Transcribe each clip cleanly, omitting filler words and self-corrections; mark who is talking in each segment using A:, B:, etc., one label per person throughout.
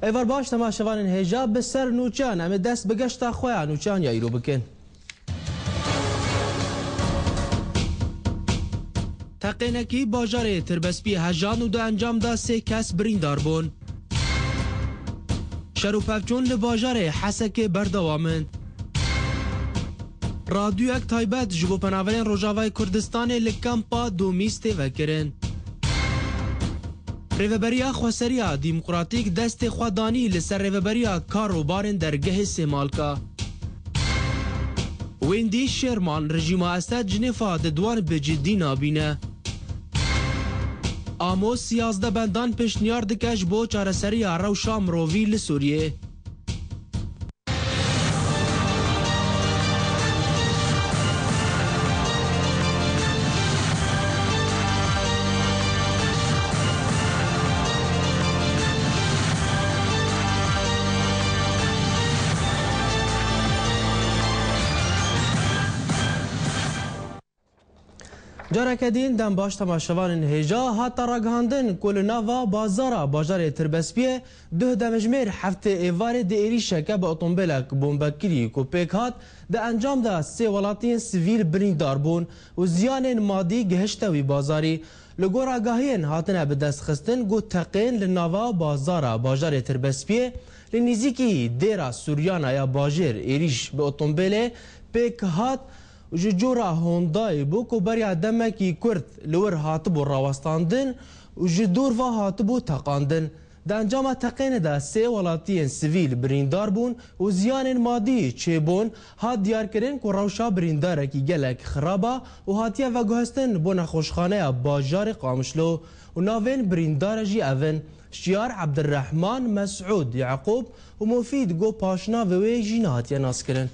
A: ایوار باش تماشاوان هجاب به سر نوچان ام دست بگشت خویا نوچان یا ایرو بکن تقینکی باجار تربسپی هجان و ده انجام دا سه کس بریندار بون شرو پفچون لباجار حسک بردوامن رادیو اک تایبت جبو پناورین روژاوای کردستان لکمپا دومیسته وکرن ریوبریا خواسریا دیمقراطیک دست خوددانی لسر ریوبریا کاروبارن درگه سیمالکا ویندی شرمان رژیم اسد جنیفا دوان به جدی نابینه آموس 11 بندان پیشنیار دکش بو چارەسەری روشا مرۆڤی لسوریه جارکدین دم باش تماشاوان هجا هاتا راگهاندن کل ناوا باجار تربسپیه ده دمجمیر هفته ایوار دیری شکه با اتومبیلک بومبکری کو پیک هات ده انجام ده سه ولاتین سیویل بریندار بون و زیان مادی گهشتوی بازاری لگور آگاهین هاتنه به دست خستن گو تقین لناوا باجار تربسپیه لنیزیکی دیرا سوریانا یا باجر ایریش به اتومبیل پیک هات جورا هوندای بو کو بریا دمکی کرد لور هاتبو راوستاندن و جدور و هاتبو تقاندن د انجام تقین ده سه ولاتین سیویل بریندار بون و زیان مادی چه بون هات دیار کرن کو روشا بریندار کی گلک خرابا و هاتیا و گهستن بو نخوشخانه باجار قامشلو و ناوین بریندار جی اون شیار عبدالرحمن مسعود یعقوب و مفید گو پاشنا و وی جی هاتیا ناس کرن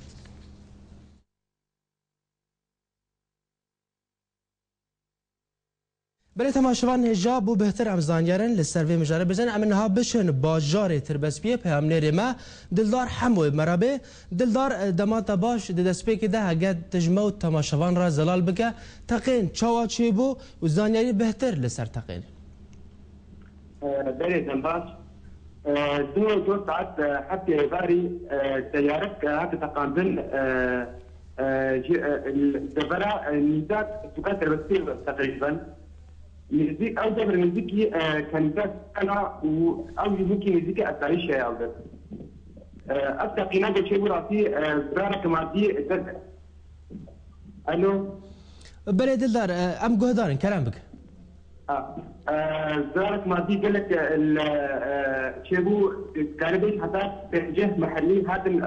A: بله تماشاوان هجا بو بهتر امزانیارن لسروی مجاره بزن امنها بشن باجار تربسپیه پیامنیر ما دلدار حمو مرابه دلدار دماتا باش دسپیک ده هگه تجمع تماشاوان را زلال بکه تقین چاوا چی بو و زانیاری بهتر لسر تقین
B: بله دنباش دو ساعت حتى باري سيارات هاتي تقاندن الدبرة نيزات سكان تربسپیه تقريبا نزيك أو دبر نزيكي كانت أنا أو يمكن نزيكي أتعيش يا أولاد أتقينا بشيء راسي برارك مادي ألو
A: بلي دلدار أم جهدارن كلام بك
B: برارك مادي قال لك شيبو كاربيش حتى تجاه محلي هذا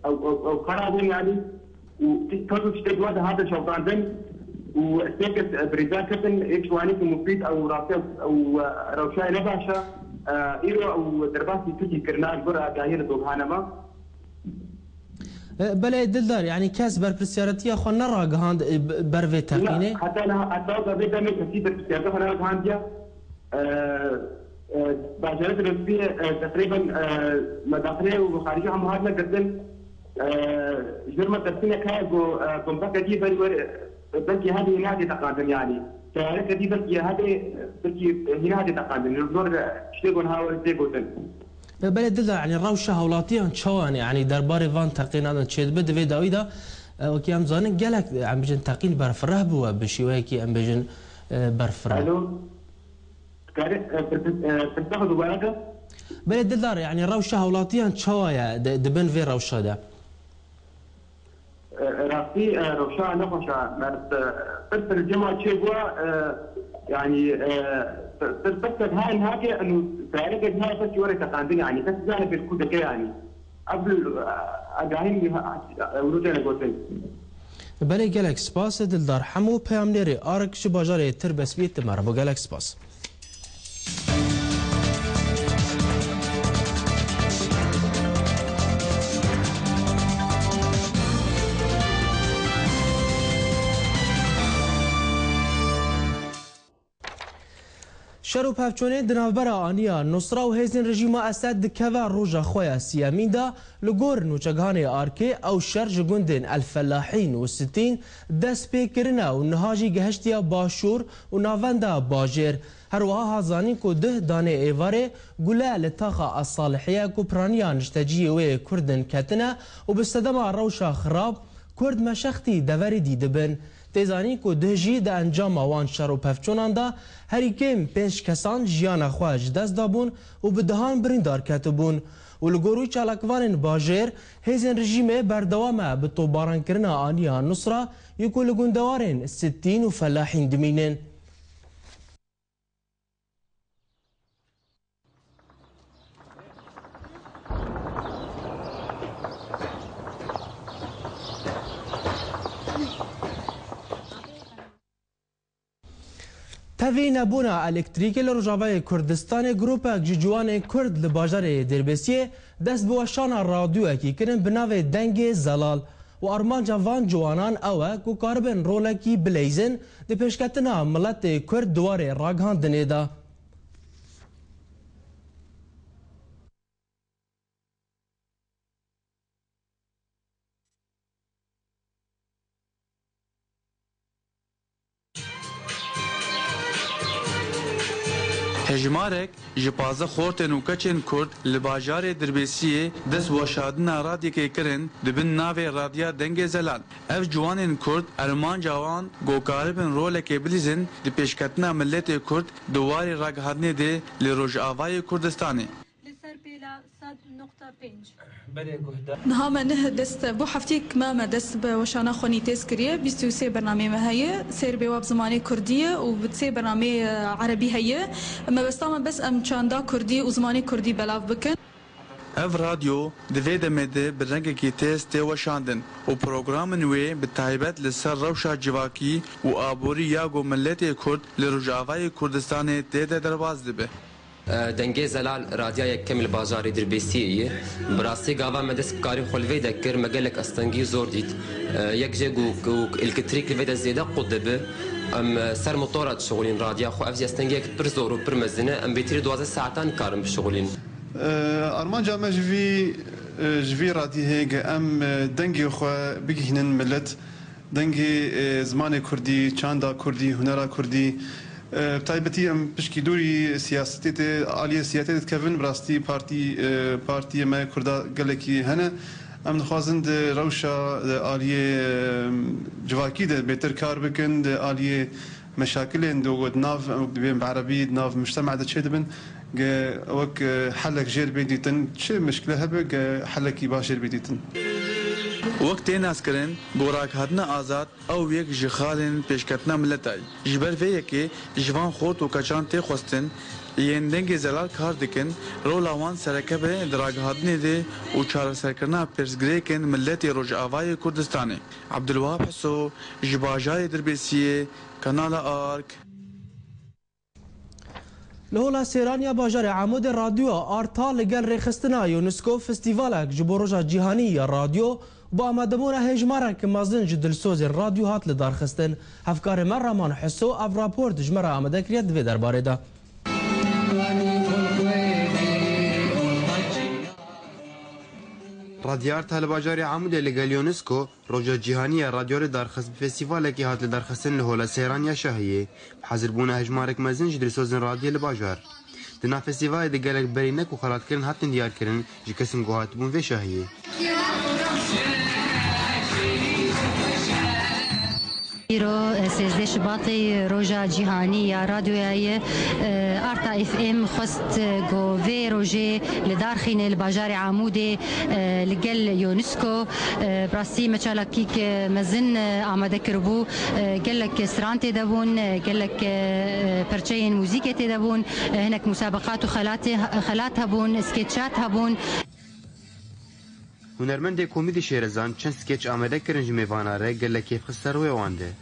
B: أو قرابين يعني وتكتبوا تشتغل هذا شغلان وسيكت بريزاكتن إكشواني مفيد أو راسي أو روشاي نباشا إيرو أو درباسي تجي كرنا الجرأة جاهير دوغانما
A: بله دلدار يعني كاس بربرسيارتي أخو نرى جهاند برفي تقينه
B: لا حتى أنا أتوقع بيدا من كثير بربرسيارتي أخو نرى جهانديا باجرات الرسبية تقريبا مداخله وخارجه هم هادنا قدن جرمة ترسينة كايبو بمبكة دي بلكي هذه هنا تقادم يعني تعرف دي بلكي هنا تقادم الدور شتيغون هاول تيغوتن
A: بله دلدار يعني روشة هولاتيان شوان يعني درباري فان تقين هذا تشيد بد في داويدا وكي ام زانن قالك عم بيجن تقين برفره بو بشويه كي ام بيجن برفره
B: الو تاخذوا بالك
A: بله دلدار يعني روشة هولاتيان شوايا دبن في روشة ده
B: راسي روشا نفشا مرت بس الجمعة شيء يعني بس هاي الحاجة إنه تعرف إنها بس يوري تقاندين يعني بس جانب الكودة كي يعني قبل أجاهين ورجعنا قلتين
A: بله جالك سباس دلدار حمو پیامنیری آرکش باجار تربسپیه تمر با جالك سپاس شرو پفچونه دنابرا آنیا نصرا و هیزن رژیم اسد دکوا روژا خویا سیامین دا لگور نوچگان آرکه او شرج گندن الفلاحین و ستین دست پیکرنا و نهاجی گهشتیا باشور و ناوندا باجر هروها هزانين کو ده دانه ایواره گوله لتاقا الصالحیه کو پرانیان نشتجیه و کردن کتنه و بستدام روشا خراب کرد مشختی دوری دیده بن تیزانی کو ده جی ده انجام وان شر و پفچونان دا هری کم پیش کسان جیان خواج دست دابون و بدهان بریندار کتبون و لگوروی چالکوان باجر هیزن رژیم بردوامه به طوباران کرنا آنیا نصره یکو لگوندوارن ستین و فلاحین دمینن. تاوی نبونا الکتریکی لروجاوای کردستان گروپک جوان کرد لباجار دربسیه دست بوشان رادیو اکی کرن بناو دنگ زلال و ارمان جوان جوانان اوه کو کاربن رولکی بلیزن دی پیشکتنا ملت کرد دواره راگهان دنیدا.
C: هجمارک جپازه خورتن و کچن کرد لباجار دربیسیه دست وشادنا رادی که کرن دبن ناوی رادیا دنگ زلال اف جوانن کرد ارمان جوان گوکاربن رول که بلیزن دی پیشکتنا ملت کرد دواری راگهادنه ده لروج آوای کردستانه
D: نهام نه دست بو حفتيك ما دست بوشانا خوني تذكريه بيستوسي برنامج ما هي سير بواب زماني كرديه وبتسي برنامج عربي هي اما بس ام چاندا كردي وزماني كردي بلاف بكن
C: اف راديو دویده مده برنگه کی تست وشاندن و پروگرام نوی بتایبت لسر روشا جواکی و آبوری یاگو ملت کرد لرجاوای کردستان تیده درواز دبه
E: دنگه زلال رادیای کمل بازاری دربیسیه براستی گاوا مدرس کاری خلوی دکر مگلک استنگی زور دید یک جگو الکتریک لوی زیاده قدبه ام سر موتورات شغلین رادیا خو افزی استنگی یک پر زور و پر مزنه ام بیتری 12 ساعتان کارم بشغلین
F: ارمان جامع جوی رادی هیگ ام دنگی خو بگیهنن ملت دنگی زمان کردی چاندا کردی هنرا کردی بتایبەتی ئەم پشکی دووری سیاسەتێت عالیە سیاسەتێت کەون بڕاستی پارتی ئەمە کوردا گەلێکی هەنە ئەم دەخوازن ڕەوشە عالیە جواکی دە بێتر کار بکەن عالیە مەشاکلێن دۆ ناو بێن بەعەرەبی ناو مجتەمع دەچێ دەبن وەک حەلێک ژێر بێ دیتن چه مشکلە هەبێ حەلێکی باشێر بێ دیتن
C: وقت ناس کرن گوراک هدنا آزاد او یک جخالن پیشکتنا ملتای جبر وی که جوان خورد و کچان تی خوستن یندنگ زلال کار دکن رولاوان سرکبه دراگ هدنه ده و چار سرکرنا پرسگریکن ملت روج آوای کردستانه عبدالوهاب حسو جباجای دربیسیه کانال آرک
A: لهولا سیرانیا باجار عمود رادیو آرتا لگل ریخستنا یونسکو فستیوالک جبروجا جیهانی رادیو با آمدبون هجمارک مازن جدلسوز رادیو هات لدار خستن هفکار من رامان حسو اف راپورت جمرا آمده کرید دوی درباره ده
G: رادیار تالباجاری عمود لگل یونسکو روجا جیهانی رادیو دارخست فستیوال کی هات لدارخستن لهولا سیرانیا شاهیه حاضر بونه هجمارک مازن جدلسوز رادیو لباجار دنا فستیوال دگلک برینک و خلات کرن هاتن دیار کرن جی کسم گوهات بون و شاهیه
H: رو 13 شباطی روجا جیهانی یا رادیویی آرتا اف ام خست گوی روجه لدارخین الباجار عمودی لگل یونسکو براسی مچالاکی که مزن آماده کربو گلک سرانت دبون گلک پرچین موزیک دبون هناك مسابقات و خلات هبون اسکیتشات هبون
G: هنرمند کمدی شیرزان چند سکیچ آماده کرن جمیواناره گله کیف خستر و وانده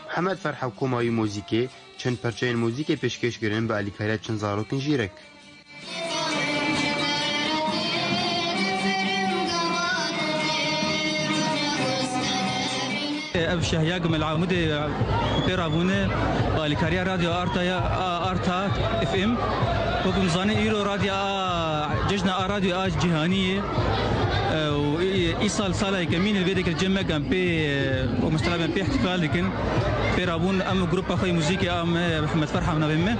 G: حمد فرح حکومای موزیکی چند پرچین موزیک پیشکش گرن به علیکاریت چند زاروکن جیرک
I: اف شهياق من العمود بيرابونه بالكاريا راديو ارتا اف ام وكم زاني ايرو راديو ججنا راديو جهانيه إيصال صالة كمين البيدك الجمع كان بي ومستلم بي احتفال لكن بي رابون أم جروب أخوي موسيقي أم محمد فرحة من بيمه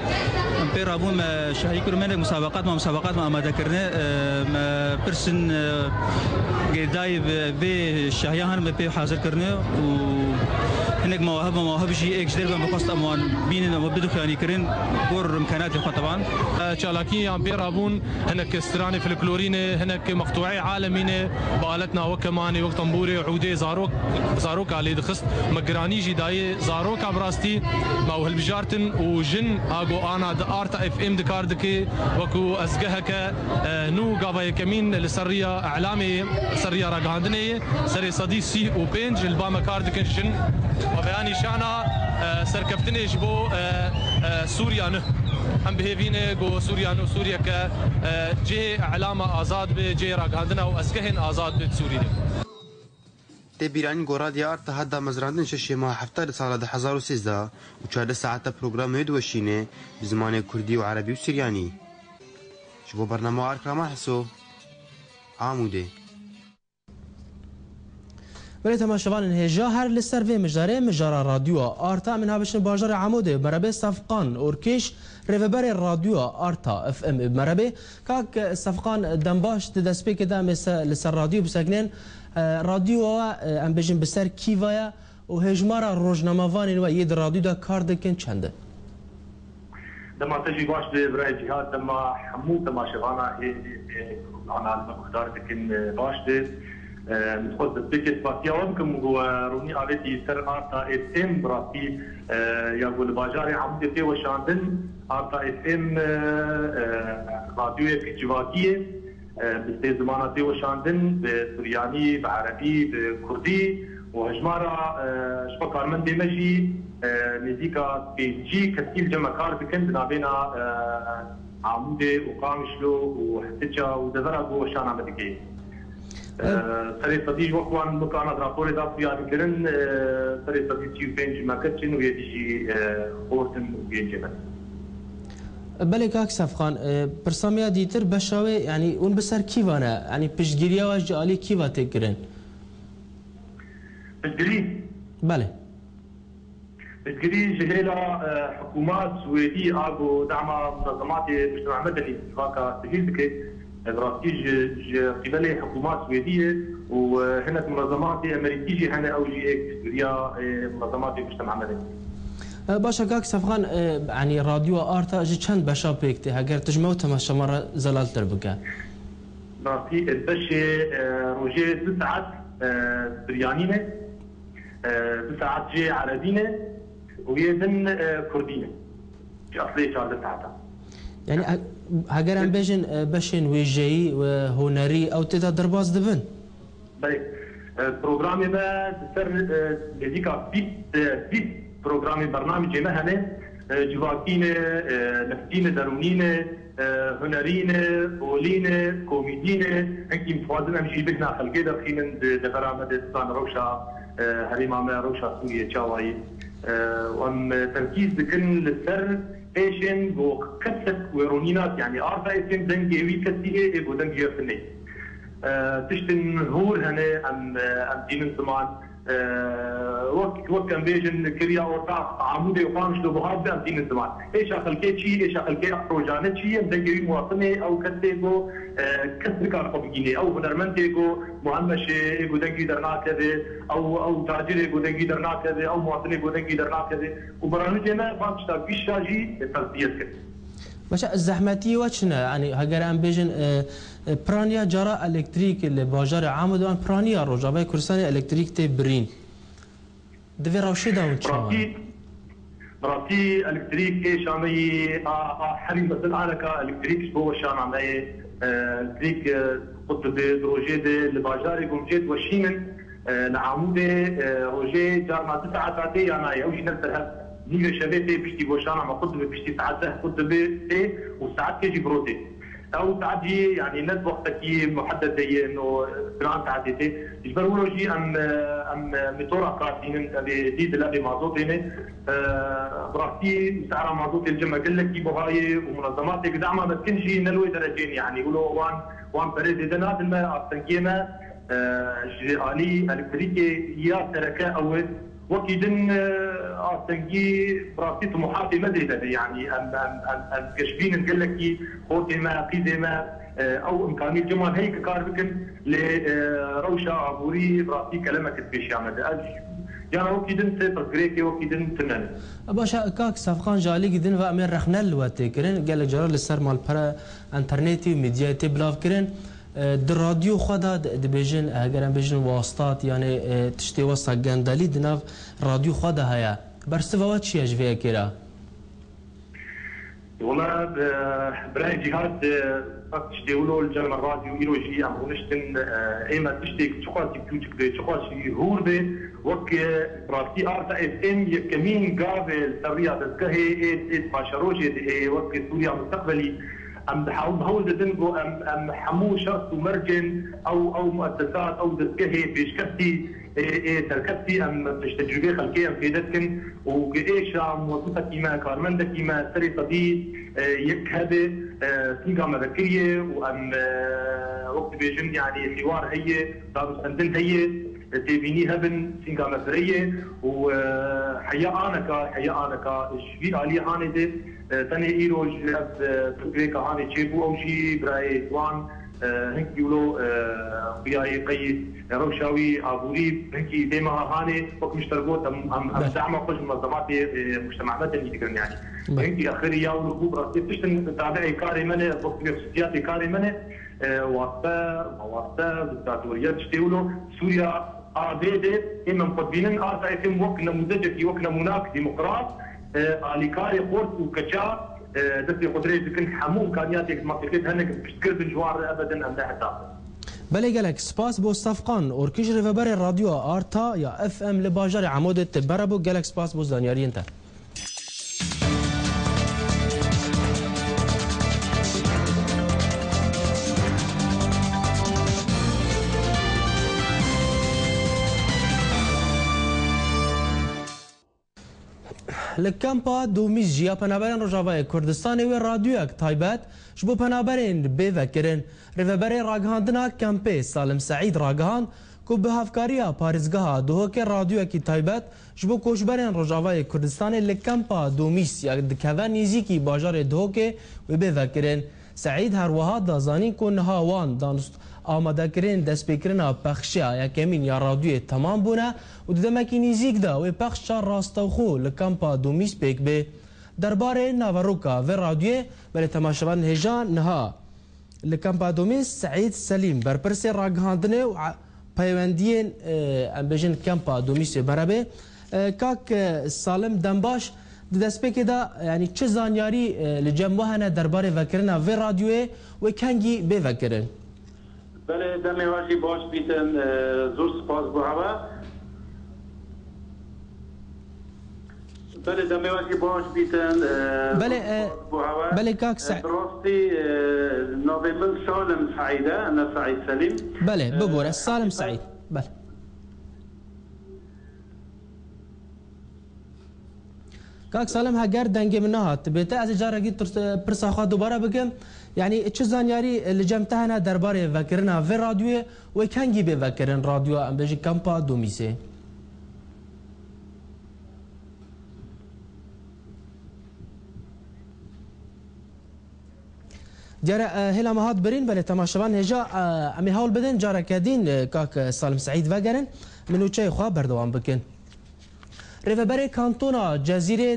I: بي رابون شهيك رمانك مسابقات ما ذكرنا ما برسن جداي بي شهيان بي حاضر كرنا و هناك مواهب شيء اكس دربا بقصد امان بين مبدو خياني كرين غور امكانات اخوه طبعا
J: تشالاكي عم بيرابون هناك استراني فلكلوريني هناك مقطوعي عالميني بالتنا وكماني وقت طنبوري عودي زاروك علي دخست مقراني جداي زاروك عبراستي ما هو البجارتن وجن اغو انا ارتا اف ام دكاردكي وكو ازقهك نو قافا كمين لسريه اعلامي سريه راغاندني سري صديسي وبينج الباما كاردكن جن وبياني شانا سركفتني جبو سوريا نه هم بهيفينه جو سوريا نو سوريا ك جي علامه ازاد بجي راغاندنا واسكهن ازاد بسوريا
G: تبيران غوراديا ارت هدا مزراندن ششي ما حفتر سال 2013 و4 ساعات برنامج دوشينه بزمان كردي وعربي وسرياني شبو برنامج اركما حسو عمودي
A: ولی تماشاوان هجا هر لسروی مجاره مجاره رادیو آرتا من هابشن باجار عموده مربع صفقان اورکیش ریوبر رادیو آرتا اف ام مربع کاک صفقان دنباش دسپیک دام لسر رادیو بسکنن رادیو ام بجن بسر کیوایا و هجمارا روزنامه‌وان و ید رادیو دا کار دکن چنده
B: لما تجي باش برای جهاد لما حمود تماشاوانا هي انا المختار دكن باش متخذ التيكت باتيا ومكم روني عليتي سر ارتا اف ام براسي يقول باجاري عمودي في وشاندن ارتا اف ام راديو كجواكيه بستي زماناتي وشاندن بسورياني بعربي بكردي وهجمارا شبكار من دمجي نزيكا بيجي كثير جمع كار بكن بنابينا عمودي وقامشلو وحتجا ودذرا وشانا مدكي سري صديق وقوان مكان رابور دا بيان كرن سري صديق تشي بنج ماكتشن ويدي خورتن وينجمن
A: بله کاک صفخان پرسامیا دیتر بشاوه يعني اون بسر کیوانه يعني پشگیریا و جالی کیوا تکرن
B: پشگیری
A: بله
B: پشگیری جهيلا حكومات سويدي اغو دعم منظمات المجتمع المدني واكا تجيبك براسيج قبل حكومات سويديه وهنا منظمات امريكيه هنا او جي اكس هي منظمات المجتمع المدني.
A: باشا كاك صفغان يعني راديو ارتا جي چند بشا بيكتي هاگر تجمعو تماشا مرة زلال تربكا.
B: براسي البشي روجي 2 ساعات سريانينه 2 ساعات جي عربينه ويزن كردينه. في اصلي 4 ساعات.
A: يعني هاگر هم بيجن بشين ويجي وهنري او تدا درباز دبن.
B: بله برنامج ما سر لديكا بيت برنامج برنامج مهنه جواكينه نفتينه درونينه هنرينه اولينه كوميدينه هنكي مفاضل امشي بكنا خلقي دخينا دبرامج دستان روشا هريمامه روشا سوريا تشاواي وام تركيز بكن للسر ايشن وكسك ويرونينات يعني اربع اسم دنجي ويكسيه ابو دنجي فني تشتن هور هنا ام دين زمان وقت كان بيجن كريا ورطاق عمودي وقامش لبهاد ام دين زمان ايش اخلكي شيء ايش اخلكي بروجانه شيء دنجي مواطنه او كسيغو كسب كار قبيني او هنرمنتيغو مهمش ابو دنجي درنا كذا او تاجر ابو دنجي درنا كذا او مواطن ابو دنجي درنا كذا وبرامجنا بامشتا بيشاجي تربيه كذا
A: باشه الزحمتي وچنه يعني هاگر ام بيجن برانيا جرا الكتريك اللي باجار عامد وان برانيا روجابه كرسان الكتريك تي برين دفي راوشي داون
B: براتي الكتريك شامي حريم مثل انا كالكتريك بو شامي الكتريك قطب دروجي اللي باجار يقوم جيت وشيمن لعموده روجي جار ما 9 ساعات يعني او شي نفسها نيجي شبابي بيشتي بوشانا ما قلت بيشتي ساعات قلت بي وساعات كيجي بروتي او ساعات يعني نت وقتك محدد زي انه بلان ساعتي البرولوجي ام ميتورا كارتين ديد الابي مازوت هنا براسي سعر مازوت الجمع قال لك بهاي ومنظمات دعمها ما تكونش نلوي درجين يعني يقولوا وان بريزيدنت الماء التنكيمه جالي الكتريكي يا تركه او وكيدن تنجي براسي طموحاتي مزيدة يعني ام كشفين نقول لك خوتي ما قيدي ما او امكانيه جمال هيك كار بكن لروشه عبوري براسي كلامك تبيش يعمل يعني وكيدن سيطر كريكي وكيدن تنن
A: باشا كاك صفقان جالي قدن وامير رخنل واتكرن قال جرال للسر مال برا انترنتي ميدياتي بلاف كرن در راديو خدا دبيجن اگر بيجن واسطات يعني تشتي وسط جندالي دناف راديو خدا هيا برسفوات شي اجفيا كيرا
B: والله براي جهاد تشتي ولو الجامع الراديو ايروجي ام ونشتن ايما تشتي تشوكاتي كوتك دي تشوكاتي هور دي وك براسي ارتا اف ام يكمين قابل سوريا تسكهي ايت باشروجي دي وك سوريا مستقبلي ام بحاول دنجو ام حمو شخص ومرجن او مؤسسات او دسكهي بيشكتي تركبتي ام تجربه خلقيه ام فيدتكن وايش عم وصلت كيما كارمندا كيما سري صديق يكهبه سينغا مذكريه وام وقت بيجن يعني حوار هي دار سندن هي تبيني هبن سينغا مذكريه وحيا انا كا شبي علي هاني تاني ايرو جاب تبريكا هاني تشيبو او شي براي وان هيك يقولوا وياي قيس روشاوي عبوري هيك ديما هاني وقت مشتركوت ام دعم خوش منظمات مجتمع مدني تقرن يعني هيك اخري يا ولو راسي تشتن تابعي كاري منه وقت بيخصياتي كاري منه واسطه دكتاتوريات تشتيولو سوريا عبيده اما مقدمين ارتا افم وقت نموذجك وقت نموناك ديمقراط اليكاري قرط وكشا دستي قدري بكن حمو امكانياتك منطقه هنك بتذكر بالجوار ابدا ام حتى
A: بله قالك سباس بو صفقان اوركيش ريفبر الراديو ارتا يا اف ام لباجر عمود تبربو قالك سباس بو زانياري انت لکمپا دومیز جیا پنابرین روجاوای کردستان و رادیوک تایبت شبو پنابرین بیوکرین ریوبری راگهاندنا کمپی سالم سعید راگهاند کو به هفکاریا پارزگاه دوهک رادیوکی تایبت شبو کوشبرین روجاوای کردستان لکمپا دومیز یا دکوان نیزیکی باجار دوهک و بیوکرین سعید هر وها دازانی کو نهاوان دانست آماده کرین دست بکرنا پخشیا یا کمین یا رادیو تمام بونه و دمکی نزیک دا و پخش راستوخو لکمپا دومیس پیک به درباره ناوروکا و رادیو بله تماشاوان هجان نها لکمپا دومیس سعید سلیم برپرس راگهاندنه و پیوندین امبیجن کمپا دومیس برابه کاک سالم دنباش دست پیک دا یعنی چه زانیاری لجمعه درباره وکرنا و رادیو و کنگی به وکرن
K: بله دمی واجی باش بیتن زور سپاس بو هوا بله دمی واجی باش بیتن
A: بله کاک سعید
K: راستی نوی من سالم سعیده انا سعید سلیم
A: بله ببوره سالم سعید بله کاک سالم هگر دنگی من نهات بیته از جاره گی پرساخا دوباره بگم يعني چه زانياري اللي جمتهنا درباره وكرنا في راديو وكانجي بفكرن راديو ام بيجي كامبا دوميسي جارا هلا مهات برين بله تماشاوان هجا امي هول بدن جارا كادين كاك سالم سعيد وگرن منو چه خوا بردوام بكن ريفبري كانتونا جزيره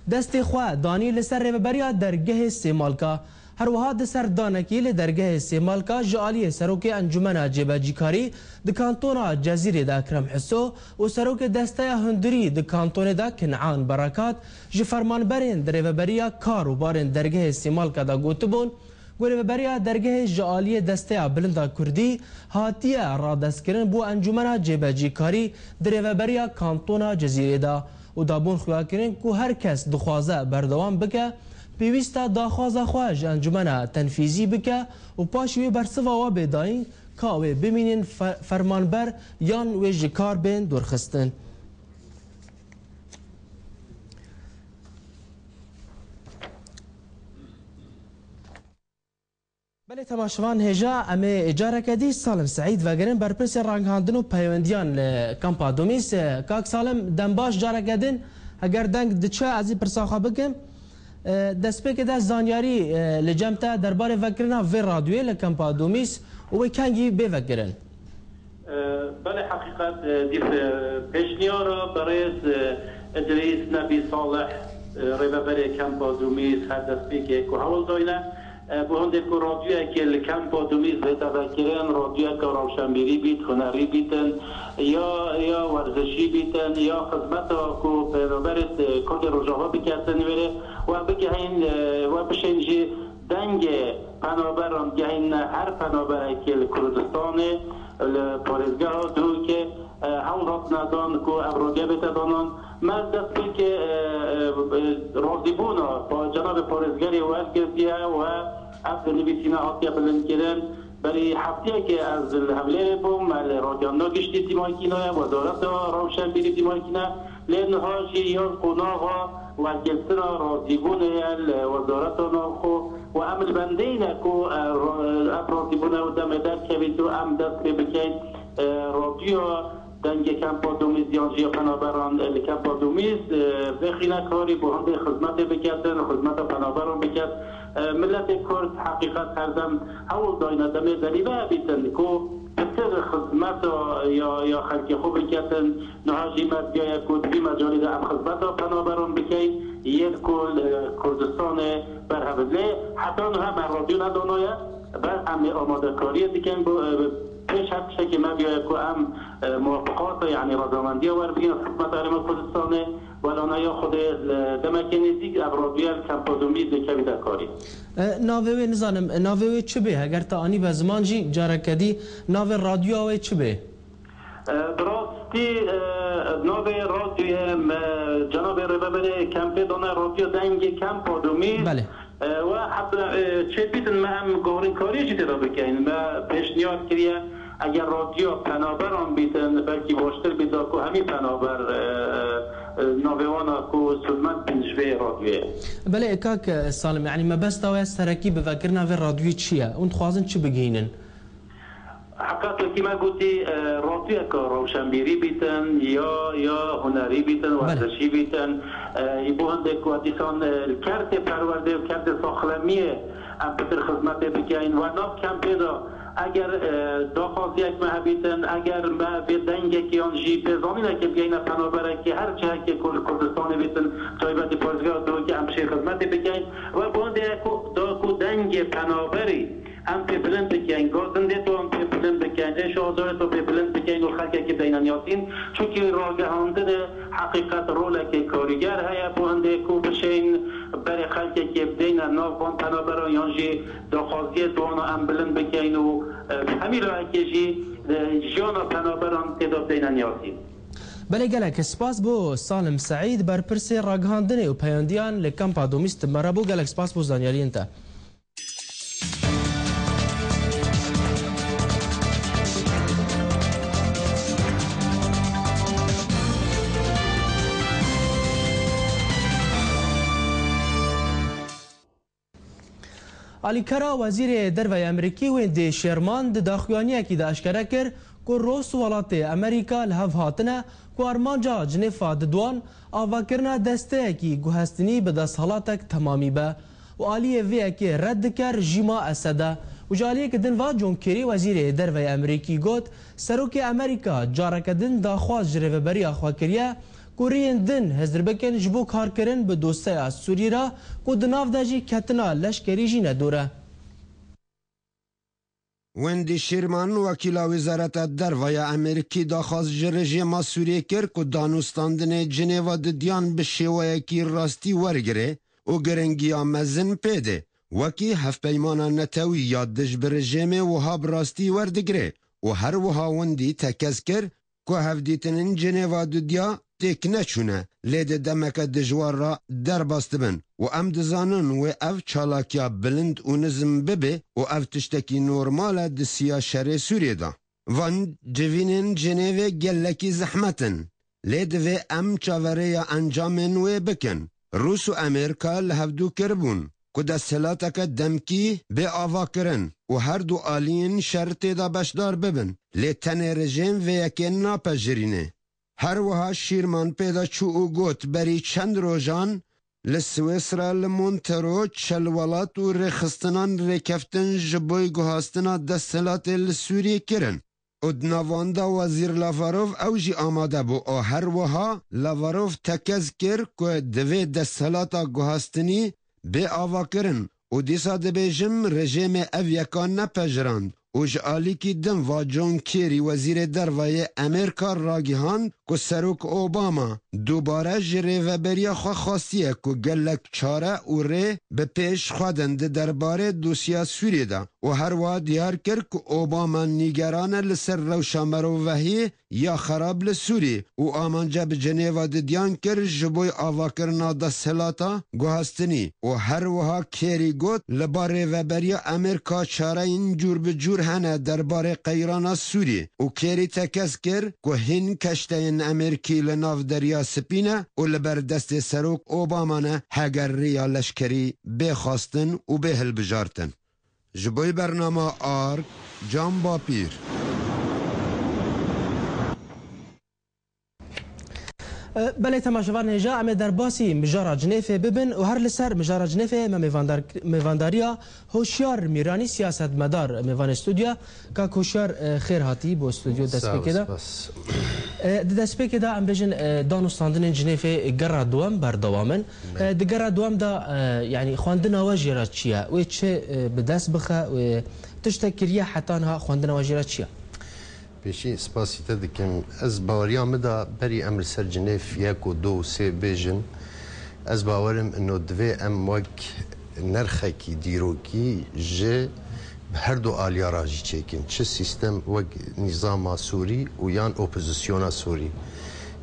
A: دست خوا داني لسر ريفبريا درگه سيمالكا هر وها سر دانکی لدرگه سیمالکا جالی سروک انجمن جباجیکاری د کانتونا جزیره دا اکرم حسو و سروک دسته هندری د کانتون دا کنعان برکات ج فرمانبرین دریوبریا کار و بارین درگه سیمالکا دا گوتبون گریوبریا درگه جالی دسته بلندا کردی هاتیه را دستکرن بو انجمن جباجیکاری دریوبریا کانتونا جزیره دا و دابون خواکرین کو هر کس دخوازه بردوام بکه پیوسته داخوازه خواج انجمن تنفیزی بکه و پاشوی برسوا و بداین کاوی بمینین فرمانبر یان و جکار بین دورخستن بله تماشوان هجا ام اجاره کدی سالم سعید وگرن برپرس رنگاندن و پیوندیان کمپا دومیس کاک سالم دنباش جاره کدن اگر دنگ دچه ازی پرساخه بکم دست به کده زانیاری لجمتا درباره وگرنا و رادیوی لکمپا دومیس و کنگی به وگرن
K: بله حقیقت دیف پیشنیارا برای ادریس نبی صالح رهبر کمپا دومیس هر دست به که حول داینه بهند که رادیو که کمپا دومیس به تفکرن رادیو که روشنبیری بیت هنری بیتن یا ورزشی بیتن یا خدمت که پیروبرت کد روزها بکردن وره و بگهین و بشینجی دنگ پنابران گهین هر پنابر که کردستان پارزگاه دو که حول رات ندان که ابروگه بتدانان من دست بی که راضی بونا با جناب پارزگاری وارد کردیه و عبد نویسینا آتیا بلند کردن برای هفته که از حمله بوم رادیانو گشتی تیمایکینا وزارت روشن بیری تیمایکینا لنهاجی یا قناغا و گلسنا راضی بونه وزارت ناخو و عمل بندین که راضی بونه و دم در کبیتو ام دست بکید رادیو دنگ کمپا دومیز یانجی پنابران کمپا دومیز بخینه کاری با هم خدمت بکردن خدمت پنابران بکرد ملت کرد حقیقت هردم حول داینه دمه دلیبه بیتن که بسر خدمت یا خلق خوب بکردن نهاجی مردیای کودوی مجالی ده ام خدمت پنابران بکید یک کل کردستان برهبله حتی نها رادیو ندانایه بر هم آماده کاری دیکن پیش هر که ما بیاید که هم موافقات یعنی رضامندی ور بگین خدمت علم کردستانه ولی یا خود دمک نزدیک ابرادویل کمپادومی دکوی در کاری
A: ناوی نزانم ناوی چه به اگر تا آنی به زمان جی جاره کدی ناوی رادیو آوی چه به
K: دراستی ناوی رادیو جناب رهبر کمپ دانه رادیو دنگ کمپادومی
A: بله
K: و حتی چه بیتن ما هم گورین کاری جیده را بکنیم ما پیشنیاد کریه اگر رادیو پنابران بیتن بلکه باشتر بیده که همین پنابر ناویوانا که سلمت بنجوه رادیوه
A: بله اکاک سالم یعنی ما بس داوی از ترکی بفکرنا و رادیوی چیه؟ اون خوازن چی بگینن؟
K: حقیقت که ما گوتی رادیو که روشنبیری بیتن یا هنری بیتن ورزشی بیتن بوهنده که دیسان کرد پرورده و کرد ساخلمیه ام پتر خدمت بکنین و ناف کمپینا اگر داخوازی یک محبیتن اگر ما به دنگه که آنجی پیزامینه که بگین پنابره که هر چه که کردستان بیتن جایبت پارزگاه دو که امشه خدمت بکنین و بوهنده دا که دنگ پنابری ام پی بلند بکنین گازنده تو ام پی بلند بکنین شازاره تو پی بلند بکنین و خلقه که بینن یاسین چونکه راگهانده حقیقت روله که کاریگر هیا بوهنده که بشین برای خلقه که بینن ناوان پنابران یانجی داخوازی دوانا ام بلند بکنین و همین راه که جی جانا پنابران تداب بینن یاسین
A: بله گلک سپاس بو سالم سعید برپرس راگهاندن و پیاندیان لکمپا دومیست مرابو گلک سپاس بو زانیاری انتا آلیکارا وزیر دروی امریکی ویند شرمان د داخوانی کی داشکره کر کو روس ولات امریکا لهف هاتنه کو ارمانجا جنیفا دوان آواکرنا دسته کی گوهستنی به دست حالاتک تمامی به و آلیه وی کی رد کر جیما اسده و جالیه کدن و جون کری وزیر دروی امریکی گوت سروک امریکا جارکدن داخواز جریبری اخواکریه کورین دن هزربکن جبو کار کرن به دوسته از سوری را کو دناف داجی کتنا لشکری جی ندوره
L: وندی شیرمان وکیلا وزارت دروی امریکی داخواست رژیم سوریه کر کو دانوستاندن جنیوا دیان به شیوه کی راستی ورگره او گرنگی آمزن پیده وکی هف پیمانا نتاوی یادش به رژیم وهاب راستی وردگره و هر وها وندی تکز کر کو هف دیتنن جنیوا دیا تک نچونه لیده دمک دجوار را در باست بن و ام دزانن و او چالاکیا بلند و نظم ببه و او تشتکی نورمال دسیا شر سوریه دا وان جوینن جنیوه گلکی زحمتن لیده و ام چاوره انجامن و بکن روس و امریکا لحفدو کربون که دستهلاتک دمکی به آوا کرن و هر دو آلین شرط دا بشدار ببن لی تن رژیم و یکی ناپجرینه. هر وها شیرمان پیدا چو او گوت بری چند روزان لسویسرا لمونترو چلولات و رخستنان رکفتن جبوی گوهاستنا دستهلات لسوریه کرن. ادناواندا وزیر لاواروف اوجی آماده بو او هر وها لاواروف تکز کر که دوی دستهلاتا گوهاستنی به آوا کرن و دیسا دبیجم رژیم او یکان نپجراند و جعالی کی دم و جون کیری وزیر دروای امریکا راگیهاند که سروک اوباما دوباره جره و بریا خواه خواستیه که گلک چاره و ره به پیش خودند درباره دوسیا سوریه دا و هر واد دیار کرد که اوباما نیگران لسر روشامرو وحی یا خراب لسوری و آمانجا به جنیوا دیان کرد جبوی آوا کرنا دا سلاتا گوهستنی و هر وها کیری گوت لباره و بریا امریکا چاره این جور به جور هنه درباره قیرانا سوری و کیری تکس کرد که هین کشته این امریکی لناف دریا سپینه و لبر دست سروک اوبامانه هگر ریا لشکری بخواستن و به هل بجارتن. جبوی برنامه آرک جان باپیر.
A: بله تماشاوان هجا ام در باسی مجارا جنیف ببن و هر لسر مجارا جنیف میوانداریا هوشیار میرانی سیاست مدار میوان استودیا که هوشیار خیر هاتی بو استودیو دسپیک دا دسپیک دا ام بجن دانستاندن جنیف گرا دوام بردوامن دگرا دوام دا یعنی خواندن واجرا چیه و چه بدس بخه و تشتکریه حتی انها خواندن واجرا چیه
M: پیشی سپاسی تدکم از باوریا مدا بری امر سر جنیف یک و دو سه بیجن از باورم انو دوی ام وک نرخکی دیروکی جه هر دو آلیا راجی چیکن چه سیستم وک نظام سوری و یان اپوزیسیون سوری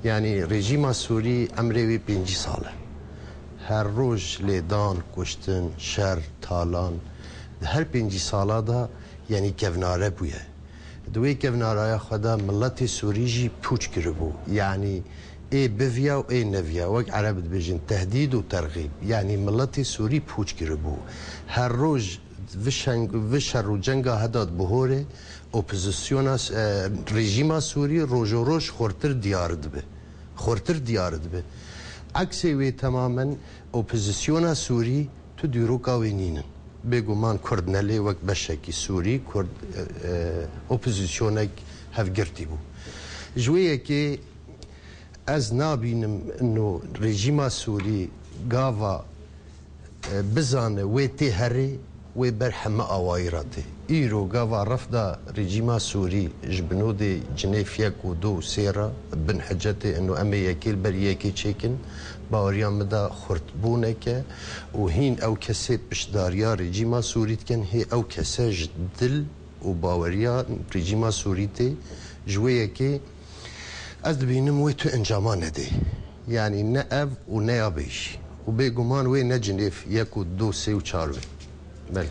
M: یعنی رژیم سوری امروی 5 ساله هر روز لیدان کشتن شر تالان هر 5 ساله دا یعنی کوناره بویه دوی کونارای خدا ملت سوری جی پوچ کربو یعنی ای بویا و ای نویا وک عرب بجن تهدید و ترغیب یعنی ملت سوری پوچ کربو هر روز وشر و جنگا هداد بهوره اپوزیسیون رژیم سوری روز و روز خورتر دیارد به عکسی وی تماما اپوزیسیون سوری تو دیروکا وینینن بگومان کرد نلی وقت بشکی سوری کرد اپوزیسیونک هفگرتی بو جویه که از نابینم انو رژیم سوری گاوا بزانه وی تی هری وی برحمه آوائراته ایرو گاوا رفضا رژیم سوری جبنو دی جنیف یک و دو سیرا بن حجته انو امی یکیل بر یکی چیکن باوریا مدا خورتبونه که و هین او کسی پشداریا رژیم سوریت کن هی او کسی جدل و باوریا رژیم سوریتی جویه که از بینم وی تو انجامان نده یعنی نه او و نه آبیش و بگمان وی نه جنیف یک و دو سه و چار وی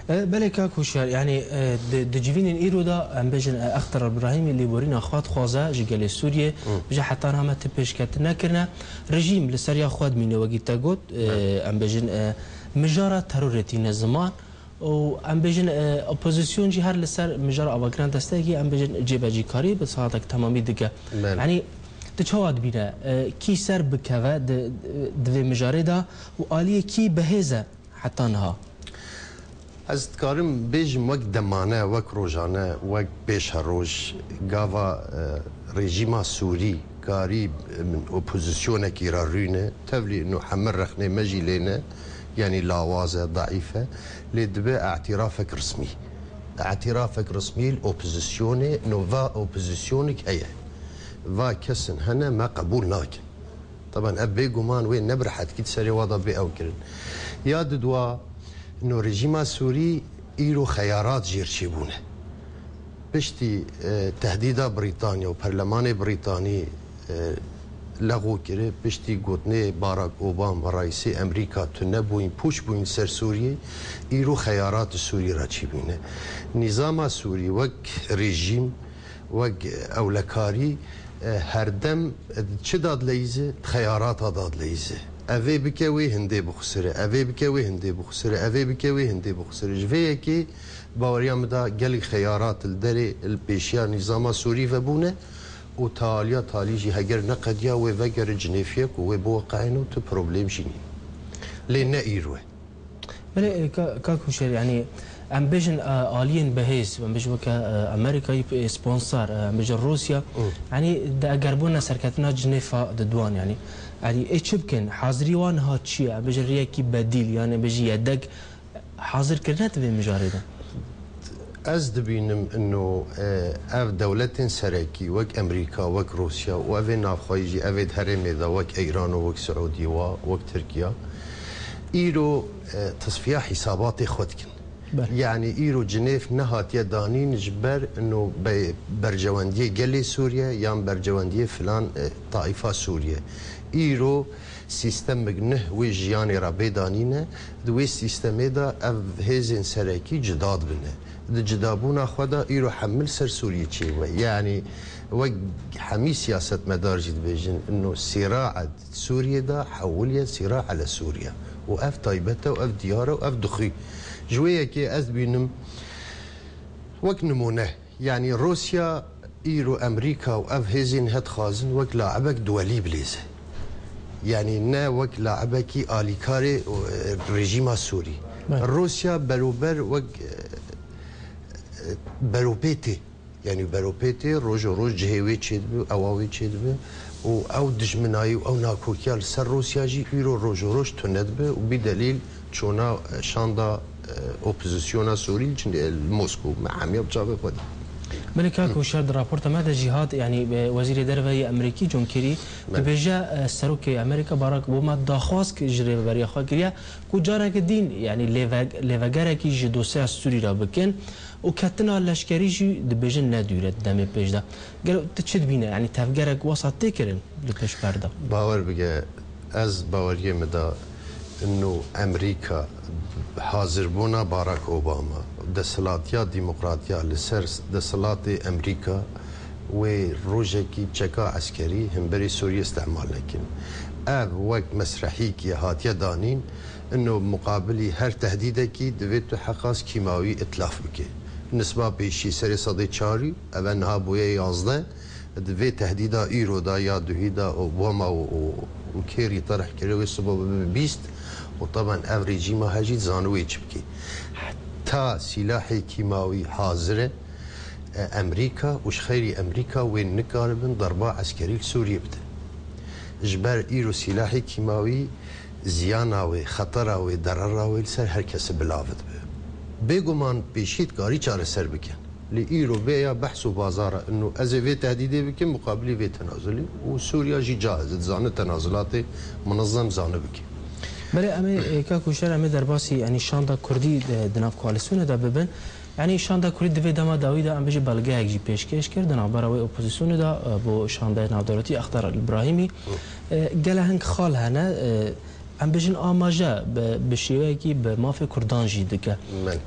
A: بله كاكوشير يعني دجفين ايرو دا ام بجن اختر ابراهيم اللي بورينا اخوات خوازا جيل سوريا بجا حتى راه تبش كتنا كرنا رجيم لسريا خواد من وقت تاغوت ام بجن مجاره ترورتي زمان و ام بجن اوبوزيسيون جي هر لسر مجاره اباكران دستگي ام بجن جيباجي كاري بصادك تمامي دقه يعني تشواد بينا كي سر بكوا د مجاره دا و اليه كي بهزه حتى انها
M: از کارم بیشم وقت دمانه وقت روزانه وقت بیش روز گاوا رژیم سوری کاری من اپوزیسیون کی را رونه تبلی انه حمر رخنه مجیلینه یعنی لاوازه ضعیفه لدبه اعترافك رسمي الاوبوزيسيون نوفا اوبوزيسيونك هي va kesin hene ma kabul nakin. Taban ebbe guman ve nebrhat kit seri wada be awkirin. Ya dudwa no rejima Suri iro خيارات جيرشيبونه. بشتي تهديدا بريطانيا وبرلمان بريطاني لغو كره بشتي قوتني باراك اوباما رئيس امريكا تنبوين بوش بوين سر سوريا ايرو خيارات سوري راجيبينه نظام سوري وك ريجيم وك اولكاري هردم چه داد ليزه خيارات داد ليزه اوی بکوی هنده بخسره اوی بکوی هنده بخسره اوی بکوی هنده بخسره جوه کی باوریام دا گل خيارات الدري البيشيا نظام سوري فبونه وتاليا تاليجي هجر نقديا وفجر جنيفيك وبوقعينه تو بروبليم شيني لين ايروه
A: بله كاكوشر يعني ام بيجن آلين بهيس ام بيجن امريكا سبونسر ام بيجن روسيا يعني دا قربونا سركتنا جنيفا ددوان يعني ايش يمكن حاضري وان هات شيء ام بيجن رياكي بديل يعني بيجي يدك حاضر كرنات بمجارده
M: از دبینم انه اف دولتين سركي وك امريكا وك روسيا وافي نافخايجي افي هرمي دا وك ايران وك سعودي وك تركيا ايرو تصفيه حسابات خودكن يعني ايرو جنيف نهات يدانين جبر انه برجوانديه قلي سوريا يان برجوانديه فلان طائفه سوريا ايرو سيستم مجنه وجياني رابي دانينه دوي سيستم دا اف هيزن سركي جداد بنه جدابونا خدا ايرو حمل سر سوريا تشيوه يعني وق حمي سياسه مدار جد بيجن انه صراع سوريا دا حوليا صراع على سوريا واف طيبته واف دياره واف دخي جويه كي از بينم وق نمونه يعني روسيا ايرو امريكا واف هيزين هاد خازن وق لاعبك دولي بليزه يعني نا وق لاعبك اليكاري الرجيم السوري روسيا بروبر وق بروبيتي يعني بروبيتي روج جهوي تشدبو اواوي تشدبو او دجمناي او ناكوكيال سر روسيا جي ايرو روج تندبو وبدليل شونا شاندا اوبوزيسيونا سوري موسكو مع عمية بجابه خود
A: ملكاك وشاد رابورت ماذا جهات يعني وزير درفي امريكي جون كيري بجا سروكي امريكا باراك بوما داخواس جري بريا خاكريا كجارك الدين يعني ليفاغاركي جدوسا سوري را بكن وكاتنا لشكريجي دبجن ندوره دمي بيجدا قالوا تشد بينا يعني تفكرك وسط تكرن لبيش بردا
M: باور بقى از باوريه مدى انه امريكا حاضر بونا باراك اوباما دسلاتيا ديمقراطيا لسر دسلات امريكا وروجكي تشكا عسكري هم بري سوريا استعمال لكن اب وقت مسرحي كي هاتيا دانين انه مقابلي هر تهديدكي دويتو حقاس كيماوي اتلاف بكي نسبة بيشي سري صدي تشاري اول نها بويا 11 دوي تهديدا ايرو دا يا دوهيدا اوباما وكيري طرح كيروي سبب بيست وطبعا اف ريجيما هاجي زانوي تشبكي حتى سلاحي كيماوي حاضره امريكا وش خيري امريكا وين نقاربن ضربه عسكري لسوريا بده جبر ايرو سلاحي كيماوي زياناوي خطراوي ضرراوي لسر هركس بلافت بيغمان بيشيت قاري چاره سر بكن لايرو بيا بحث بازار انه ازوي تهديدي بكن مقابل في تنازلي وسوريا جي جاهز تزان تنازلات منظم زانه بكن
A: بله امي كاكو شر امي درباسي يعني شاندا كردي دناف كواليسيون دا ببن يعني شاندا كردي دفي دما داوي دا ام بيجي بلغا جي بيشكش كردن عبراوي اوبوزيسيون دا بو شاندا نادرتي اختار الابراهيمي قالهن خال هنا ام بيجن اماجا بشيوكي بمافي كردان جي دكه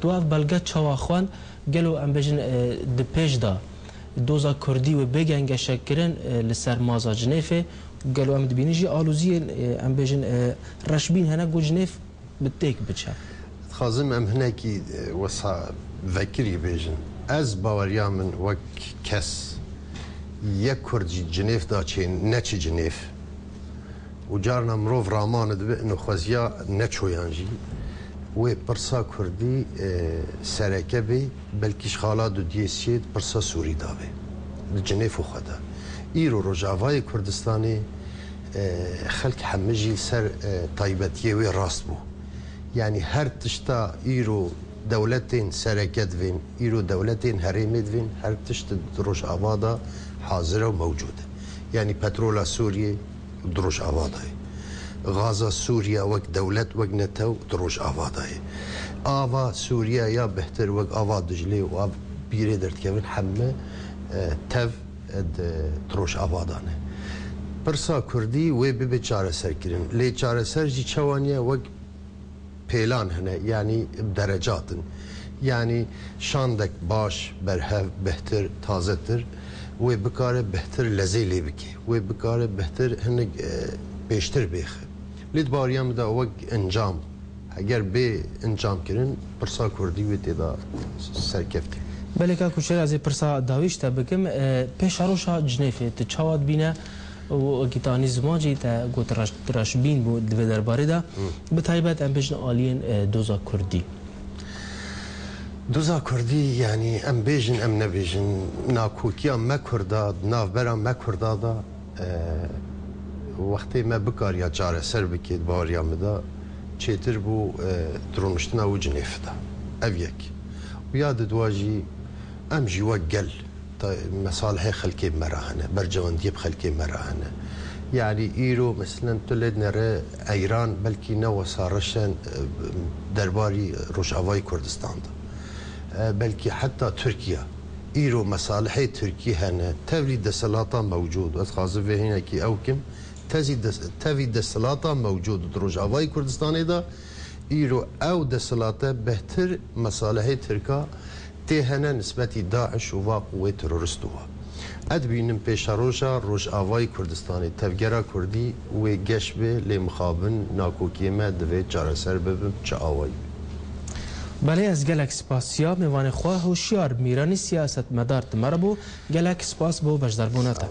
A: تو بلغا تشواخوان قالوا ام بيجن د بيج دا دوزا كردي وبيجنج شكرن لسر مازا جنيفه قالوا ام دبينيجي الوزي ام بيجن رشبين هنا جو جنيف بتيك بتشا
M: خازم ام هناكي وصا فكري بيجن از باوريا من وك كس يا كردي جنيف دا تشين نتش جنيف وجارنا مروف رامان دبي انه خوزيا نتشو يانجي و برسا كردي سركبي بلكيش خالا دو ديسيد برسا سوري دابي الجنيف وخدا ايرو رجاوای کردستانی خلق حمجی سر طایبتیه و راست بو یعنی هر تشتا ایرو دولتین سرکت وین ایرو دولتین هریمت وین هر تشت دروش آوادا حاضره و موجوده یعنی پترولا سوریه دروش آوادای غازا سوریا وک دولت وک نتو دروش آوادای آوا سوریا یا بهتر وک آوا دجلی و آب بیره درد که همه تف تروش آوادانه پرسا کردی و به چاره سر کردن لی چاره سر جی چوانیه وگ پیلان هنه یعنی درجاتن یعنی شاندک باش برهف بهتر تازه تر و بکاره بهتر لزیلی بکی و بکاره بهتر هنه بیشتر بیخه لید باریم دا وگ انجام اگر به انجام کردن پرسا کردی و تدا سرکفتی
A: بله که کشور از پرسا داویش تا بکم پیش روشا جنیفه تچواد بینه و گیتانی زماجی تا گوت راشبین بود دو درباره دا به تایبت ام بجن آلین دوزا کردی
M: دوزا کردی یعنی ام بیجن ام نبیجن ناکوکیا ما کردا ناف برا ما کردا دا وقتی ما بکاریا جاره سر بکید باریا مدا چیتر بو درونشتنا و جنیف دا او یک و یاد دواجی ام جوا گل تا مصالح خلقی مراهنه برجواندی بخلقی مراهنه يعني إيرو مثلا تولد نرى إيران بلكي نو سارشن درباري روجافاي كردستان بلكي حتى تركيا إيرو مصالح تركيا هنا تولي دسلاطة موجود أتخاذ في هنا كي أوكم تولي دسلاطة موجود روجافاي كردستان ده إيرو أو دسلاطة بهتر مصالح تركيا تهنا نسبة داعش وقوة ترورستوها ادبینم پیش روش آوای کردستانی تفگرا کردی و گشبه لمخابن ناکوکی ما دوید جاره سر ببم چه آوای
A: بله از گلک سپاسیا میوان خواه هوشیار میرانی سیاست مدار تمربو گلک سپاس بو بجدر بونتا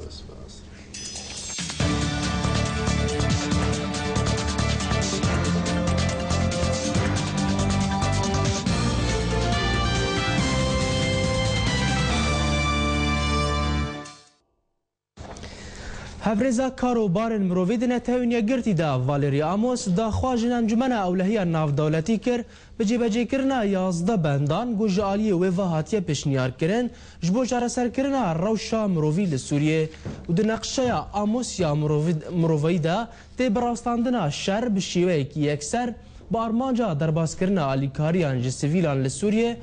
A: هفرزا کاروبار مروی دنه تاونیا گرتی دا والری آموس دا خواجن انجمن اولهی ناف دولتی کر بجی کرنا 11 بندان گوج آلی و وهاتیه پیشنیار کرن جبو جاره سر کرنا روشا مروی لسوریه و د نقشه آموس یا مروی دا تی براستاندنا شر بشیوه کی یکسر با ارمانجا درباس کرنا آلیکاریان جسیویلان لسوریه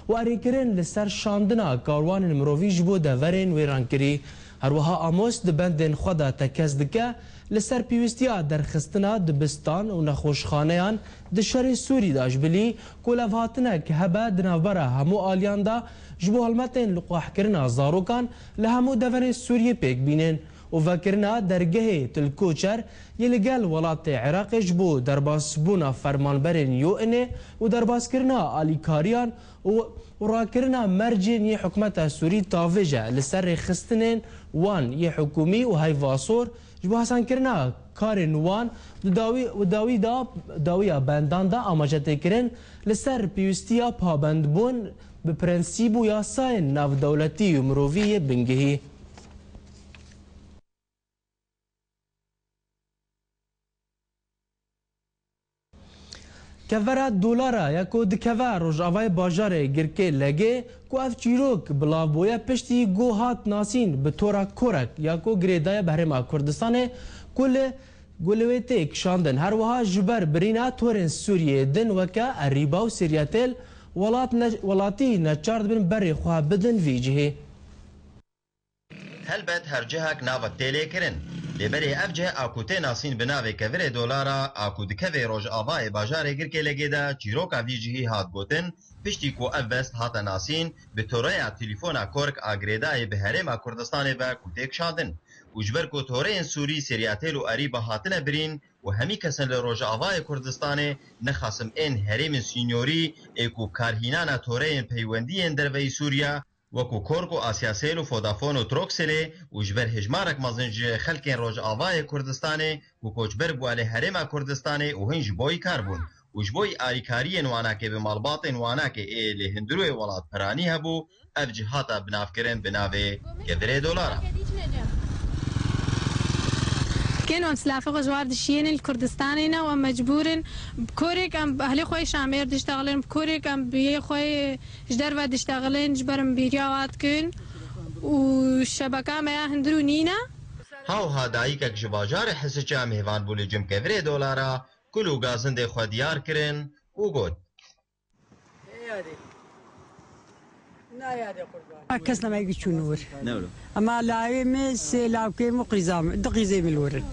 A: و اری کرن لسر شاندنا کاروان مروی جبو دا ورین ویران کری هروها آموس دبندن خدا تکز دکه لسر پیوستیا درخستنا دبستان و نخوشخانهان دشار سوری داش بلی کولافاتنه که هبه دنابره همو آلیان دا جبو حلمتین لقاح کرنا زاروکان لهمو دفن سوریه پیک بینن و فکرنا درگه تلکوچر یلگل ولات عراق جبو درباس بونا فرمانبرین یوئنه و درباس کرنا آلیکاریان و راکرنا مرجین یه حکمت سوری تاویجه لسر خستنین وان یه حکومی و های واسور جبو حسن کرنا کارن وان داوی بندان دا آماجت کرن لسر پیوستیا پابند بون به پرنسیب و یاسای ناو دولتی و مرووی بنگهی کفره دلاره یکو دکوه روژاوای باجاره گرکه لگه کو اف چیروک بلاوبویا پشتی گوهات ناسین به طورا کورک یکو گریدای بحرما کردستانه کل گلویته کشاندن هر وها جبر برینا تورن سوریه دن وکا اریبا و سریاتل ولاتی نچارد بن بری خواه بدن ویجهه
N: هلبت هر جهك ناوك تيلي كرن لبري افجه اكوتي ناسين بناوي كفري دولارا اكود كفي روج آواي باجاري گركي لگيدا چيروكا فيجهي هات گوتن پشتی کو اوست هات ناسين بتوريا تليفونا كورك اگريداي بهرما كردستان با كوتيك شادن وجبر کو تورين سوري سرياتيل و اريبا هاتنا برين و همي كسن لروج آواي كردستان نخاسم ان هرم سينيوري اكو كارهينانا تورين پيوندين دروي سوريا وكو كوركو آسياسيل و فودافون و تروكسيلي وجبر هجمارك مازنج خلقين روج آواي كردستاني و كوچبر بوالي هرما كردستاني و هنج بوي كاربون وجبوي آريكاريين واناكي بمالباطين واناكي اي لهندروي ولاد پراني هبو اف جهاتا بنافكرين بناوي كفري دولارا
O: كانوا سلافة غزوار دشين الكردستانينا ومجبورين بكوريك ام اهلي خوي شامير دشتغلين بكوريك ام بيه خوي جدر و دشتغلين جبرم بيرياوات كن والشبكة ما هندرو نينا
N: هاو هادايك جباجار حسچا مهوان بولي جم كفري دولارا كلو غازن دي خو ديار كرن وقود
P: كسنا ما يجي نور اما لاوي مس لاوكي مقزام دقيزي ملورن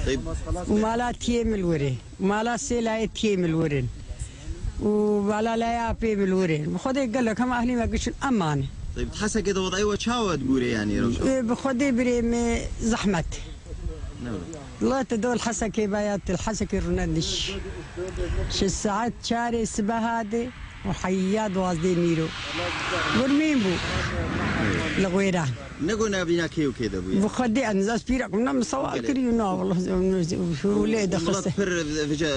N: طيب
P: وما لا تي ملوري وما لا سيلا تي ملورن ولا لا يابي ملورن بخدي قال لك هم اهلي ما يجيش امان
N: طيب تحسها كده وضعيه وتشاو تقولي يعني
P: بخدي بريم زحمه الله تدول حسكي بيات الحسكي رندش 6 ساعات شاري سبا هادي وحياد وازدي ميرو قرمين بو لغويران
Q: نقولنا بينا كيو كذا بويا
P: بخدي أنزاز بيرك من مسوا كريونا والله شو ليه دخلت
Q: فر فيجا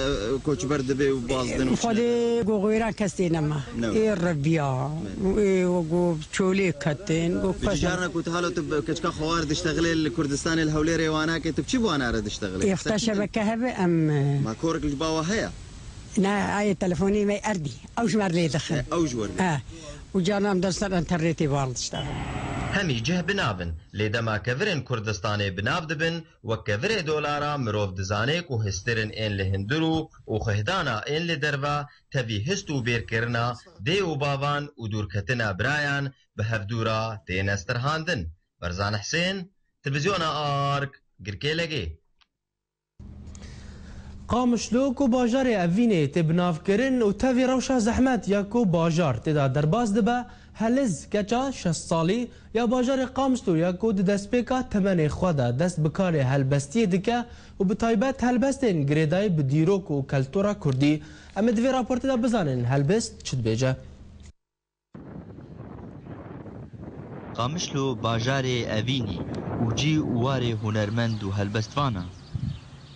Q: كوتش برد بي وبازدن
P: بخدي غويران كستينا ما إيه الربيع وإيه وجو شولي كتين
Q: بجارنا كنت حاله تب كشكا خوار تشتغلي الكردستان الهولي ريوانا كتب شو أنا أرد أشتغلي
P: يفتش بكهبة أم
Q: ما كورك الجباوة هيا
P: نا أي تلفوني ما أردي أوش مر لي دخل
Q: أوش ورد
P: وجانا مدرسة انترنتي بارد اشتغل
N: همي جه بنابن لدما كفرن كردستاني بناب دبن وكفر دولارا مروف دزانيك وهسترن ان لهندرو وخهدانا ان لدروا تبي هستو بيركرنا دي وبابان ودوركتنا برايان بهفدورا تين استرهاندن برزان حسين تلفزيون آرك گركي لگي
A: قامشلوک و باجار اوینه تبناف کرن و تاوی روشا زحمت یاکو باجار تدا درباز دبا هلز کچا 6 سالی یا باجار قامشلو یاکو دستپیکا تمن خوادا دست بکار هلبستی دکه و بتایبت هلبستین گریدای بدیروک و کلتورا کردی اما دوی راپورت دا بزانن هلبست چد بیجه
R: قامشلو باجار اوینی و جی واری هنرمند و هلبستوانا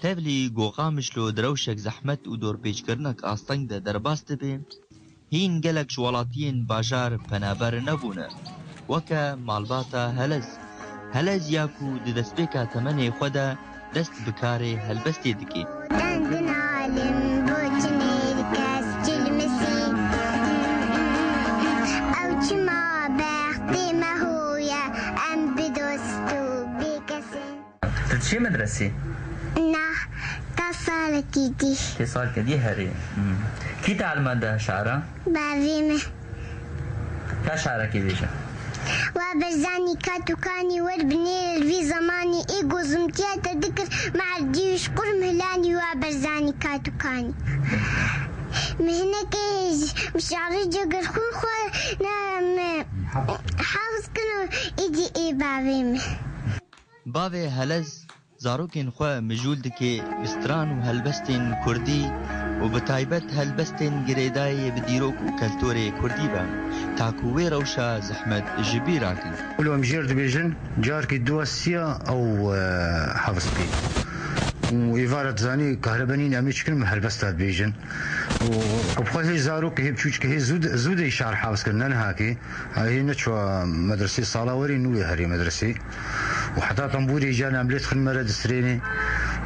R: تبلی گو قامشلو دروشک زحمت و دور پیچکرنک آستنگ ده درباست به هین گلک شوالاتین باجار پنابر نبونه وکا مالباتا هلز یاکو ده دستبیکا تمنی خودا دست بکاره هلبستی دکی
S: چی مدرسی؟
T: نه تصال كيدي
S: اتصال كدي هري كي تعلم ده شعره؟
T: بعظيمه
S: كشعره كي بيجا
T: وبرزاني كاتوكاني والبنيل الفي زماني ايجو زمتيات ذكر مع الجيش قرم هلاني وبرزاني كاتوكاني مهنك مش عارف جقر خون نعم حافظ كنو ايدي اي بعظيمه
R: باوی هلز زاروکین خو مجول دکی بستران و هلبستین کردی و بتایبت هلبستین گریدای بدیروک و کلتوری کردی با تاکوی روشا زحمت جبی راکن
U: ولو مجير دبيجن جاركي دواسيا او حفظكي وإفارة زاني كهربانين أميش كلمة هلبستات بيجن وبخاطر زاروك هي بشوش كهي زود يشعر حافظ كنا نهاكي هي نشوى مدرسة صلاوري نوي هري مدرسي وحتى طنبوري جانا عملية خدمة رد سريني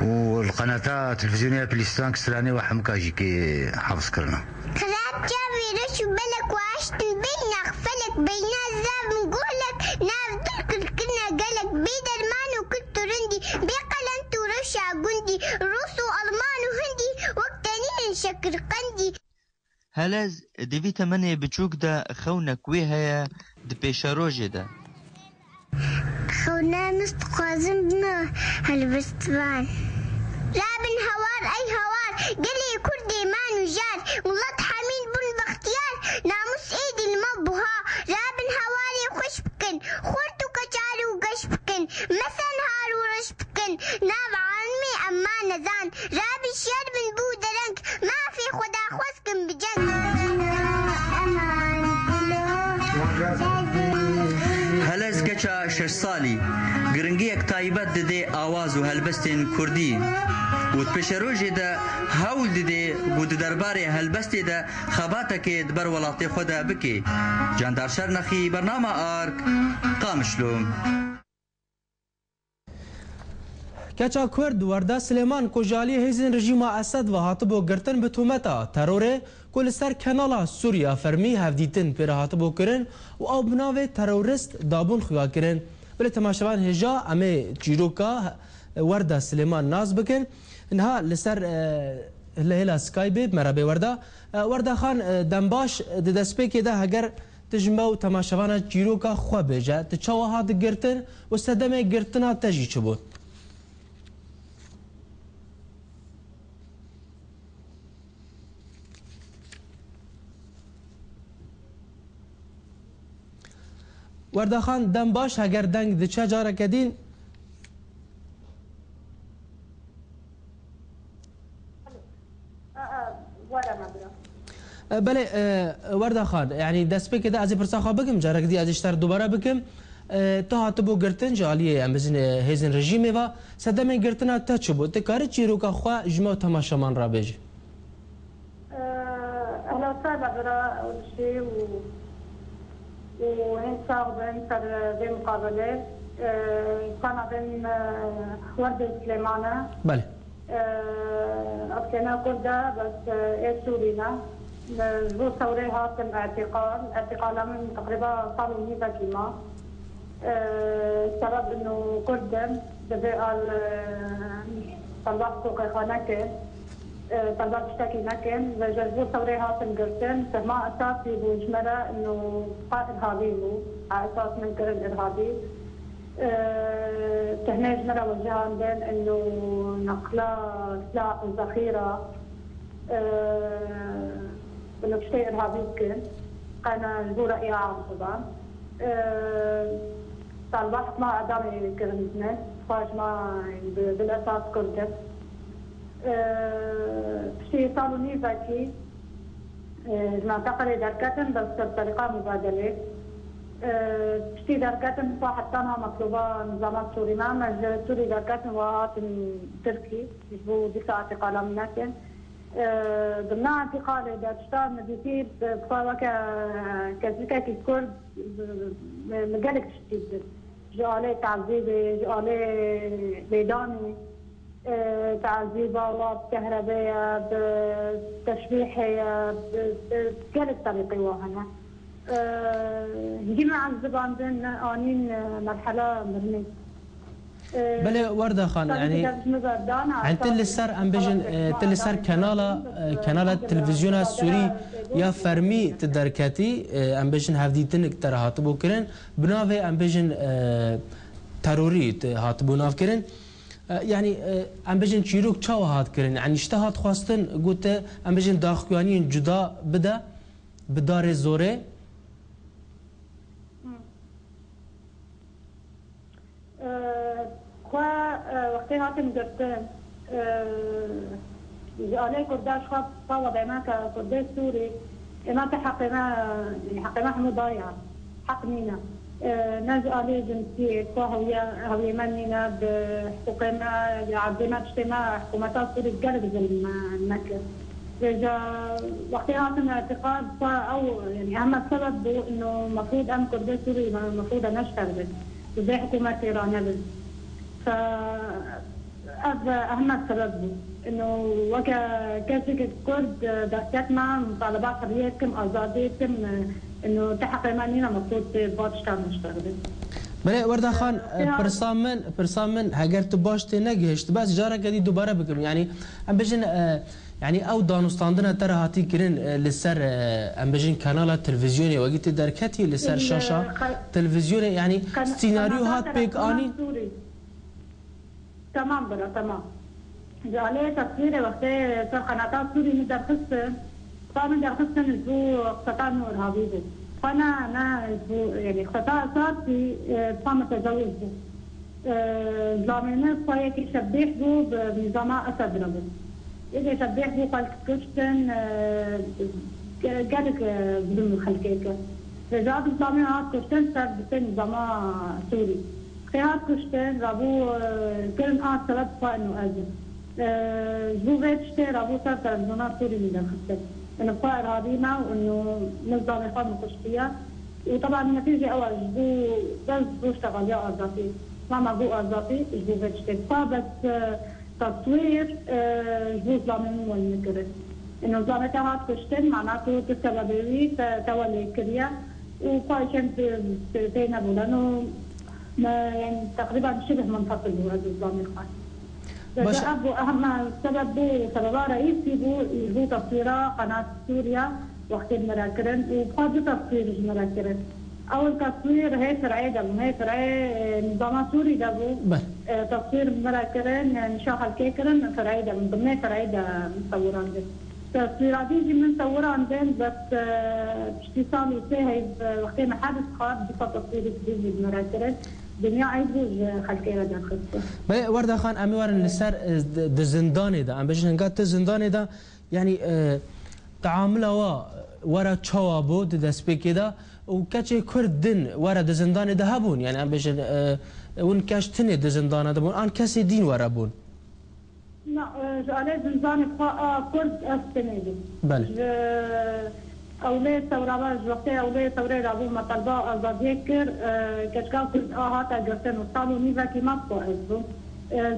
U: والقناة التلفزيونية بليستان كسراني وحمكاجي كي حافظ كرنا
T: خلات جابي رشو بلك وعشت بينا خفلك بينا الزاب نقولك نافدلك كنا قالك بيدر مانو كنت رندي بيقلنت ورشا قندي روسو ألمان وهندي وقتاني نشكر قندي
R: هلز دوی تمنی بچوک دا خونک وی هیا دپیش روژه دا
T: خونا مستقازم بنا هالبستوان رابن هوار أي هوار قلي كردي ما نجار ملط حمين بن باختيار ناموس ايدي المبها رابن هواري خوش بكن خورتو كجاري وقش بكن مثلا هارو رش بكن ناب عالمي أما نزان رابي شير من بو درنك ما في خدا خوسكن بجد
S: هلز کچا 6 سالی گرنگی یک تایبت دده آواز و هلبستین کردی و پشروجی ده هول دده بود درباره هلبستی ده خباته که دبر ولاتی خدا بکی جاندار شرنخی برنامه آرک قامشلو
A: کچا کرد ورده سلیمان کجالی هیزن رژیم اسد و هاتبو گرتن به تومتا تروره کل سر کنالا سوریا فرمی هفدیتن پر هاتبو کرن و او بناوه تروریست دابون خواه کرن بله تماشاوان هجا امه جیروکا ورده سلیمان ناز بکن انها لسر هلا سکایب مرابه ورده خان دنباش دسپیکی ده اگر تجمعو تماشاوان جیروکا خواه بجه تچاوه هات گرتن و سدمه گرتنا تجی چه بود ورده خان دم باش اگر دنگ ده چه جاره کدین بله ورده خان يعني دست به کده از پرسا خواب بگم جارک دی ازش تر دوباره بگم تا هاتبو گرتن جالیه امزن هزن رژیمه و صدم گرتنا تا چبو تکاری چی رو که خواه جمع تماشامان را بیج
D: اهلا وسهلا برا اول شيء وهين صاغبن صار ذي مقابله كان بين ورده سليمانه
A: بله
D: أبكينا كلها بس سورينا ذو ثورة هات اعتقال من تقريبا صاروا ميزة كيما سبب إنه كردن بدأ طلبات سوق خانكن طلبات اشتكي نكن وجذبوا ثورة هات القرتن فما أساسي بوجمرة إنه قائد إرهابي هو على أساس من كرد إرهابي تهنيج مرة وجهان بين انه نقلا سلاح وذخيرة انه بشيء ارهابي كان له رأي عام طبعا طالبات ما اعدامي كرمتنا فاش ما بالاساس كردت بشيء صاروا نيزاكي المنطقة دركتن بس بطريقة مبادلة بشتي دركاتن واحد تانها مطلوبة نظامات سوري ما سوري دركاتن وهاتن تركي يجبو دفاع اعتقالها من ناكن ضمن اعتقالي دا تشتغل مديسيب بصارة كزيكا كي كرد مجالك تشتيد جو عليه تعذيبي جو عليه ميداني تعذيبة وبكهربية بتشبيحية بكل طريقة وهنا جمع الزبان دن آنين مرحلة مرني
A: بله ورده خان يعني عن تل سر ام بجن تل سر كنال التلفزيون السوري يا فرمي تدركتي ام بجن هفديتن اكتر هاتبو كرن بناوي ام بجن تروري هاتبو ناف كرن يعني ام بجن چیروک چاو هات كرن يعني اشتهات خواستن قلت ام بجن داخوانين جدا بدا بدار زوره
D: وقتی هاتم گرتن جالای کرداش خواب فاوض ما كرداش سوري ما حقنا حمو ضايع حق مينا ناس عليه جنسية هوية منينا بحقوقنا عبدنا تشتنا حكومتها سوري تقلب المكة وقتی هاتم اعتقاد او يعني اهم السبب انه المفروض ام كرداش سوري المفروض نشتغل زي حكومة ايران أهم السبب إنه كذلك الكرد دكتاتنا مطالبات حريتكم آزاديتكم إنه تحقق مانينا مفروض باشتغل نشتغل.
A: بله ورده خان برسامن هاگر تو باشته نگهشت بس جاره کدی دوباره بکرم يعني ام بجن يعني او دانستاندنا ترى هاتي كرين لسر ام بجن كانال تلفزيوني وقت دركتي لسر شاشه تلفزيوني يعني سيناريو هات بيك اني
D: تمام برا تمام جالي تصوير وقت صار قناه سوري مدرسه فمن درسنا الزو قطاع نور هابيبو فانا يعني قطاع صارتي فما تزوج زلامينا فايك شبيح بو بنظام اسد ربو إذا شبيح بو قال كشتن قالك بدون خلكيك رجعت زلامينا هات كشتن صار بسن نظام سوري خيار كشتن رابو كلن سبب فانو ازم جو فيتشتي رابو صار تلفزيونات سوري من داخل انه فائر هذينا وانه نظام اقامه كشتيه وطبعا النتيجه اول جو بس بشتغل يا ارزاقي ما بو ارزاقي جو فيتشتي فبس تصوير جو زلامين والنكرت انه زلامتها هات كشتن معناته تسببي تولي كريا وفايشن بينا بولانو يعني تقريبا شبه منفصل هو هذا النظام الخاص. بس اهم سبب رئيسي هو تصوير قناه سوريا وقت المراكرن وبقى تصوير المراكرن. اول تصوير هي فرعي دم هي فرعي نظام سوري دبو تصوير مراكرن نشاخ الكيكرن فرعي دم من ضمن فرعي دم مصوران دم. تصويرات يجي من صوران دم بس اتصال وسهي وقت ما حدث خاص بقى تصوير جديد المراكرن. دنیا عیبوز خلقی را درخسته.
A: بله ورده خان امی ورن لسر د زندانی دا ام بجن انگار ت زندانی دا یعنی تعامله ورا تشوابو دسبي كده وكاتشي كردن ورا دزندان ده هبون يعني ام بيجن ون كاشتني دزندان ده بون ان كاسي دين ورا بون
D: لا جالي زندان كرد استنيدي
A: بله
D: اولاد ثوره وقتها اولاد ثوره رابو مطلبه ازاديكر كشكا كرد هاتا جرتن وصالو نيفا كيما بو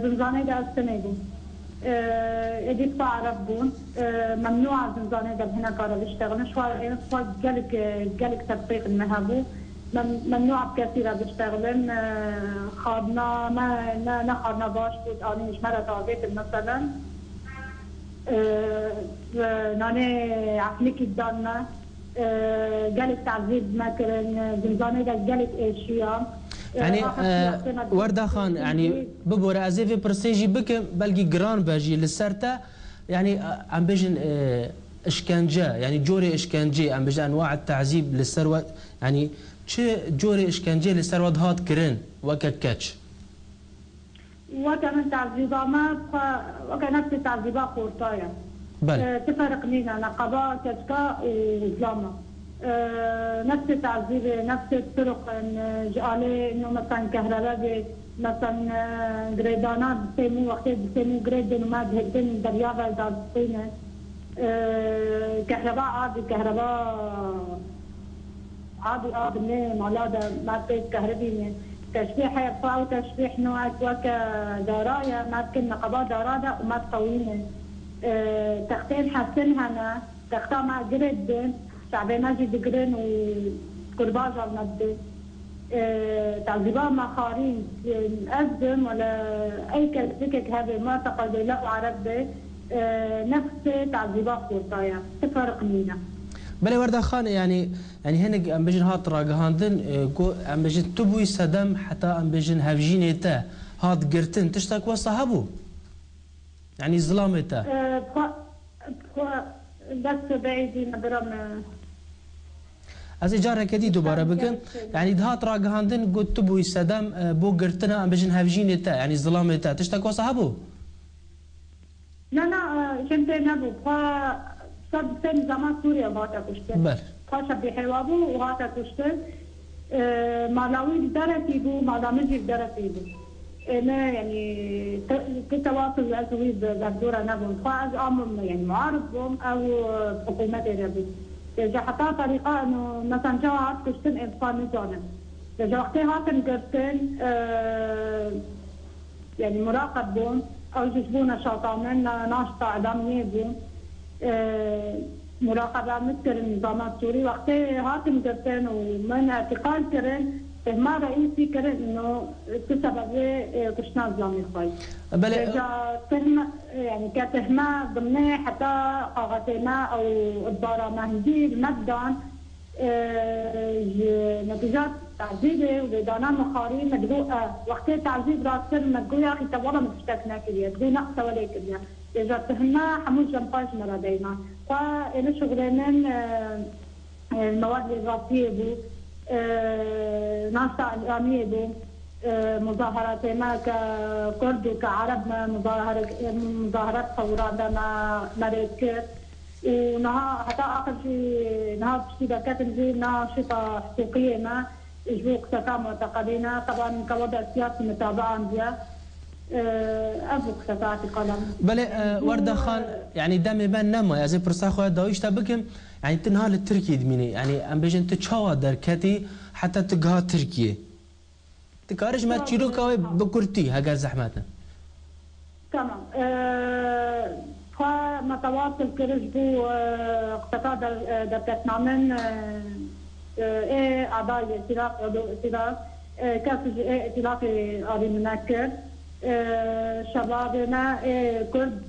D: زنزانه ده استنيدي اديت بعرف بون ممنوع زنزانه ده هنا كارا بيشتغل شويه قالك تطبيق المهابو ممنوع بكثير بيشتغلن خاضنا ما نخرنا باش بود اني مش مره تعبت مثلا ناني عقلك الدنا قالك تعذيب مثلا زنزانه ده قالك اشياء
A: يعني ورده خان يعني ببورا ازيفي برسيجي بك بلقي جران باجي للسرتا يعني عم بيجن اشكنجه يعني جوري اشكنجه عم بيجي انواع التعذيب للثروه يعني شي جوري اشكنجه للثروه هات كرين وككاتش
D: وكان تعذيبات وكانت تعذيبات قرطايه
A: بل
D: تفرق لنا نقابه كتكا وزلامه نفس التعذيب نفس الطرق جعله انه مثلا كهرباء مثلا جريدانات بسمو وقت بسمو جريد ما بهدن دريابه دارسينه كهرباء عادي مالاده ما بيت كهربية تشبيح يرفع وتشبيح نوع وكدرايه ما تكون نقابات دراده وما تطوينه تختين حسنها تختار مع جريد شعبي ماجد جرين وكرباجة المادة تعذيبات مخارين مقدم ولا أي كذلك هذا ما تقدر لا عربي نفس تعذيبات قرطايا تفرق لينا
A: بلا ورده خان يعني هنا ام بيجن هات راغهاندن ام بيجن تبوي سدم حتى ام بيجن هافجينيتا هات قرتن تشتاك وصاحبو يعني ظلامتا
D: بس بعيدي نبرم
A: از اجاره كدي دوباره بكم يعني دهات راغهاندن قلت بو سدام بو قرتنا ام بيجن هافجينيتا يعني ظلامتا تشتاك وصاحبو
D: لا شنت نبو صد سن زمان سوريا باتا كشتن
A: بل
D: خاشا بحوابو وهاتا كشتن مالاوي درتي بو مالامجي درتي بو انا يعني كتواصل اسوي بالدوره نبو فاز امر يعني معارض بهم او حكومات الربي اذا حتى طريقه انه مثلا جاءت كشتن ابقاء نزانا اذا وقتها كنقرتن يعني مراقب بهم او جسبونا شاطامين ناشطه اعلاميه بهم مراقبه مثل النظام السوري وقتها هاتم قرتن ومن اعتقال كرن ما رئيسي كرن انه بسبب كشنا ظلامي خوي اذا تهم يعني كتهمه ضمن حتى قاغتنا او ادباره مهدي مبدان نتيجات تعذيبه ولدانا مخاري مدلوقه وقت تعذيب راسر مدقو يا اخي طب والله ما تشتكنا كليا تقول نقصه ولا كليا اذا تهمنا حمود جنباش مره دايما فانا شغلانين المواد الاضافيه بو ناشطه اعلاميه بو مظاهرات ما ككرد وكعرب مظاهرات ثورات ما مريكر ونها حتى اخر شيء نها اشتباكات نزيل ناشطه حقوقيه ما اجبوق سكا معتقدين طبعا كوضع سياسي متابعه نزيا ابوك سكات القلم
A: بله ورده خان يعني دم بان نما يا زي برسا خو داويش تبكم يعني تنها للتركي دميني يعني ام بيجن تشوا دركتي حتى تقها تركيا تكارج ما تشيلو كاوي بكرتي هاجر زحماتنا
D: تمام فمتواصل كرجبو اقتطاع دركتنا من اعضاء الائتلاف كاس ائتلاف اري منكر شبابنا كرد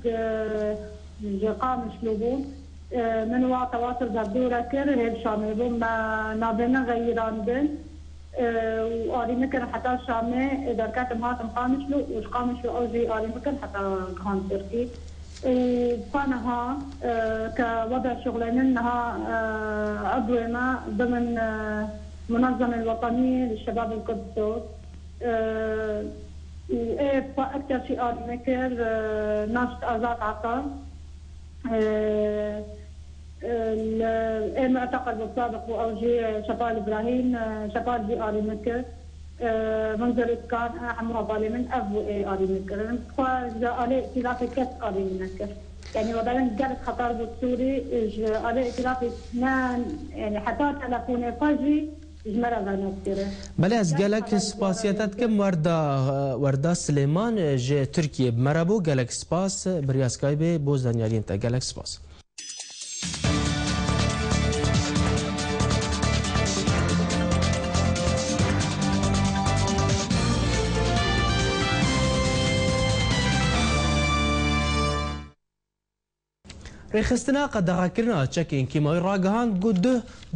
D: قام شلوبو من هو تواصل دردورة كر هيل شاملو ما نابنا غيران بن واري مكر حتى شامي دركات مهاتم قامشلو وش قامشلو اوزي اري مكر حتى غان تركي فانها كوضع شغلانها عضونا ضمن المنظمة الوطنية للشباب الكردستان واكثر شيء اري مكر ناشط ازاد عطا معتقل بالسابق وأوجي شبال إبراهيم شبال بي آلي مكر منظر كان عمو بالي من أبو آلي مكر فجاء آلي ائتلافي كس آلي مكر يعني وبعدين جالس خطر بالسوري آلي ائتلافي اثنان يعني حتى تلفوني فجي
A: بله از گلک سپاسیتت کم وردا سلیمان جه ترکیه بمربو گلک سپاس بریاسکای به بوز دانیالین تا گلک سپاس رخصتنا قد کرنا چکین کیمای راگهاند گود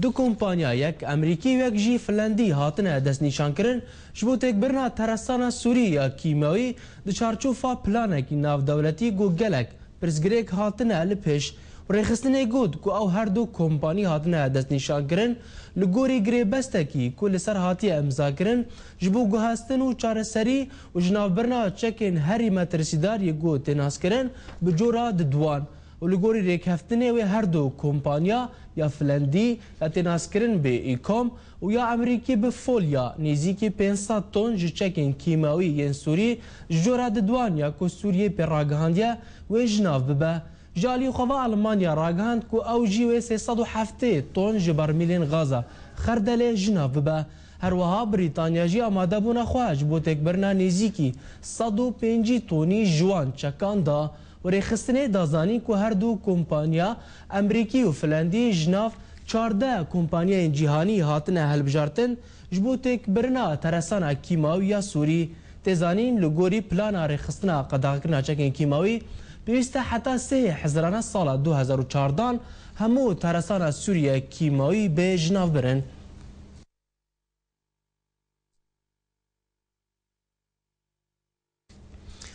A: دو کمپانیا یک امریکی و یک جی فنلندی هاتنه دست نشان کرن جبو تک برنا ترسانا سوری یا کیمایی دو چارچوفا پلانکی ناو دولتی گو گلک پرزگریک هاتنه لپش و رخصتنه گود گو او هر دو کمپانی هاتنه دست نشان کرن لگوری گری بستکی کل سر هاتی امضا کرن جبو گو هستن و چار سری و جناب برنا چکین هری مترسیدار یک گو تناس کرن بجورا دوان و لگوری ریک هفتنه و هر دو کمپانیا یا فنلندی یا تناسکرن به ایکام و یا امریکی به فولیا نزدیک 500 تن جچکین کیماوی ین سوری جورا دوان یا کو سوریه پر راگهاندیا و جناف ببه جالی خوا آلمانیا راگهاند کو او جی و 307 تن جبرمیلین غازا خردل جناف ببه هر وها بریتانیا جی آماده بونا خواج بو تکبرنا نزدیکی 105 تونی جوان چکاندا و رخصتنه دازانی که هر دو کمپانیا امریکی و فنلندی جناف 14 کمپانیا جهانی هاتنه هلبجارتن جبو تک برنا ترسانا کیماوی یا سوری تزانین لگوری پلانا رخصتنا قداغکرنا چکین کیماوی بیسته حتی 3 حزرانه سال 2014 همو ترسانا سوری کیماوی به جناف برن.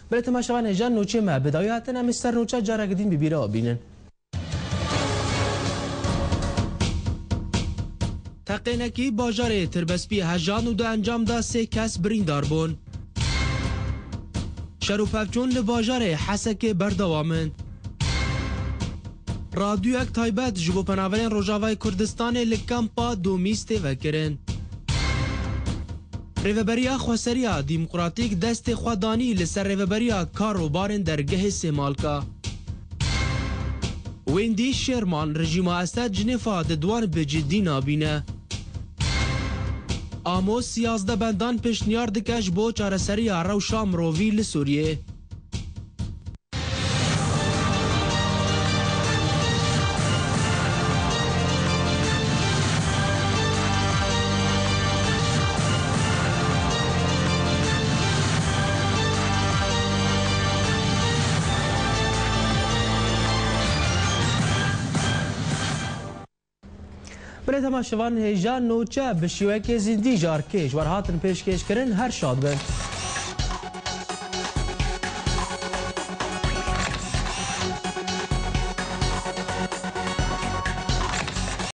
A: بله تماشاوان هجان نوچه ما بدایاتن هم سر نوچه جارگدین ببیره آبینن تقینکی باجار تربسپی هجان و ده انجام ده 3 کس بریندار بون شروففجون لباجار حسک بردوامن رادیو اک تایبت جبو پناورین روژاوای کردستان لکمپا دومیسته وکرن ریوبریا خواسریا دیموکراتیک دست خودانی لسر ریوبریا کاروبارن درگه سمالکا ویندی شیرمان رژیم اسد جنفا دوان به جدی نابینه آموس 11 بندان پیشنیار دکش بو چارسریا روشا مرووی لسوریه بله تماشاوان هیجان نوچه به شیوه که زندی جار کش ور هاتن پیش کش کرن هر شاد بند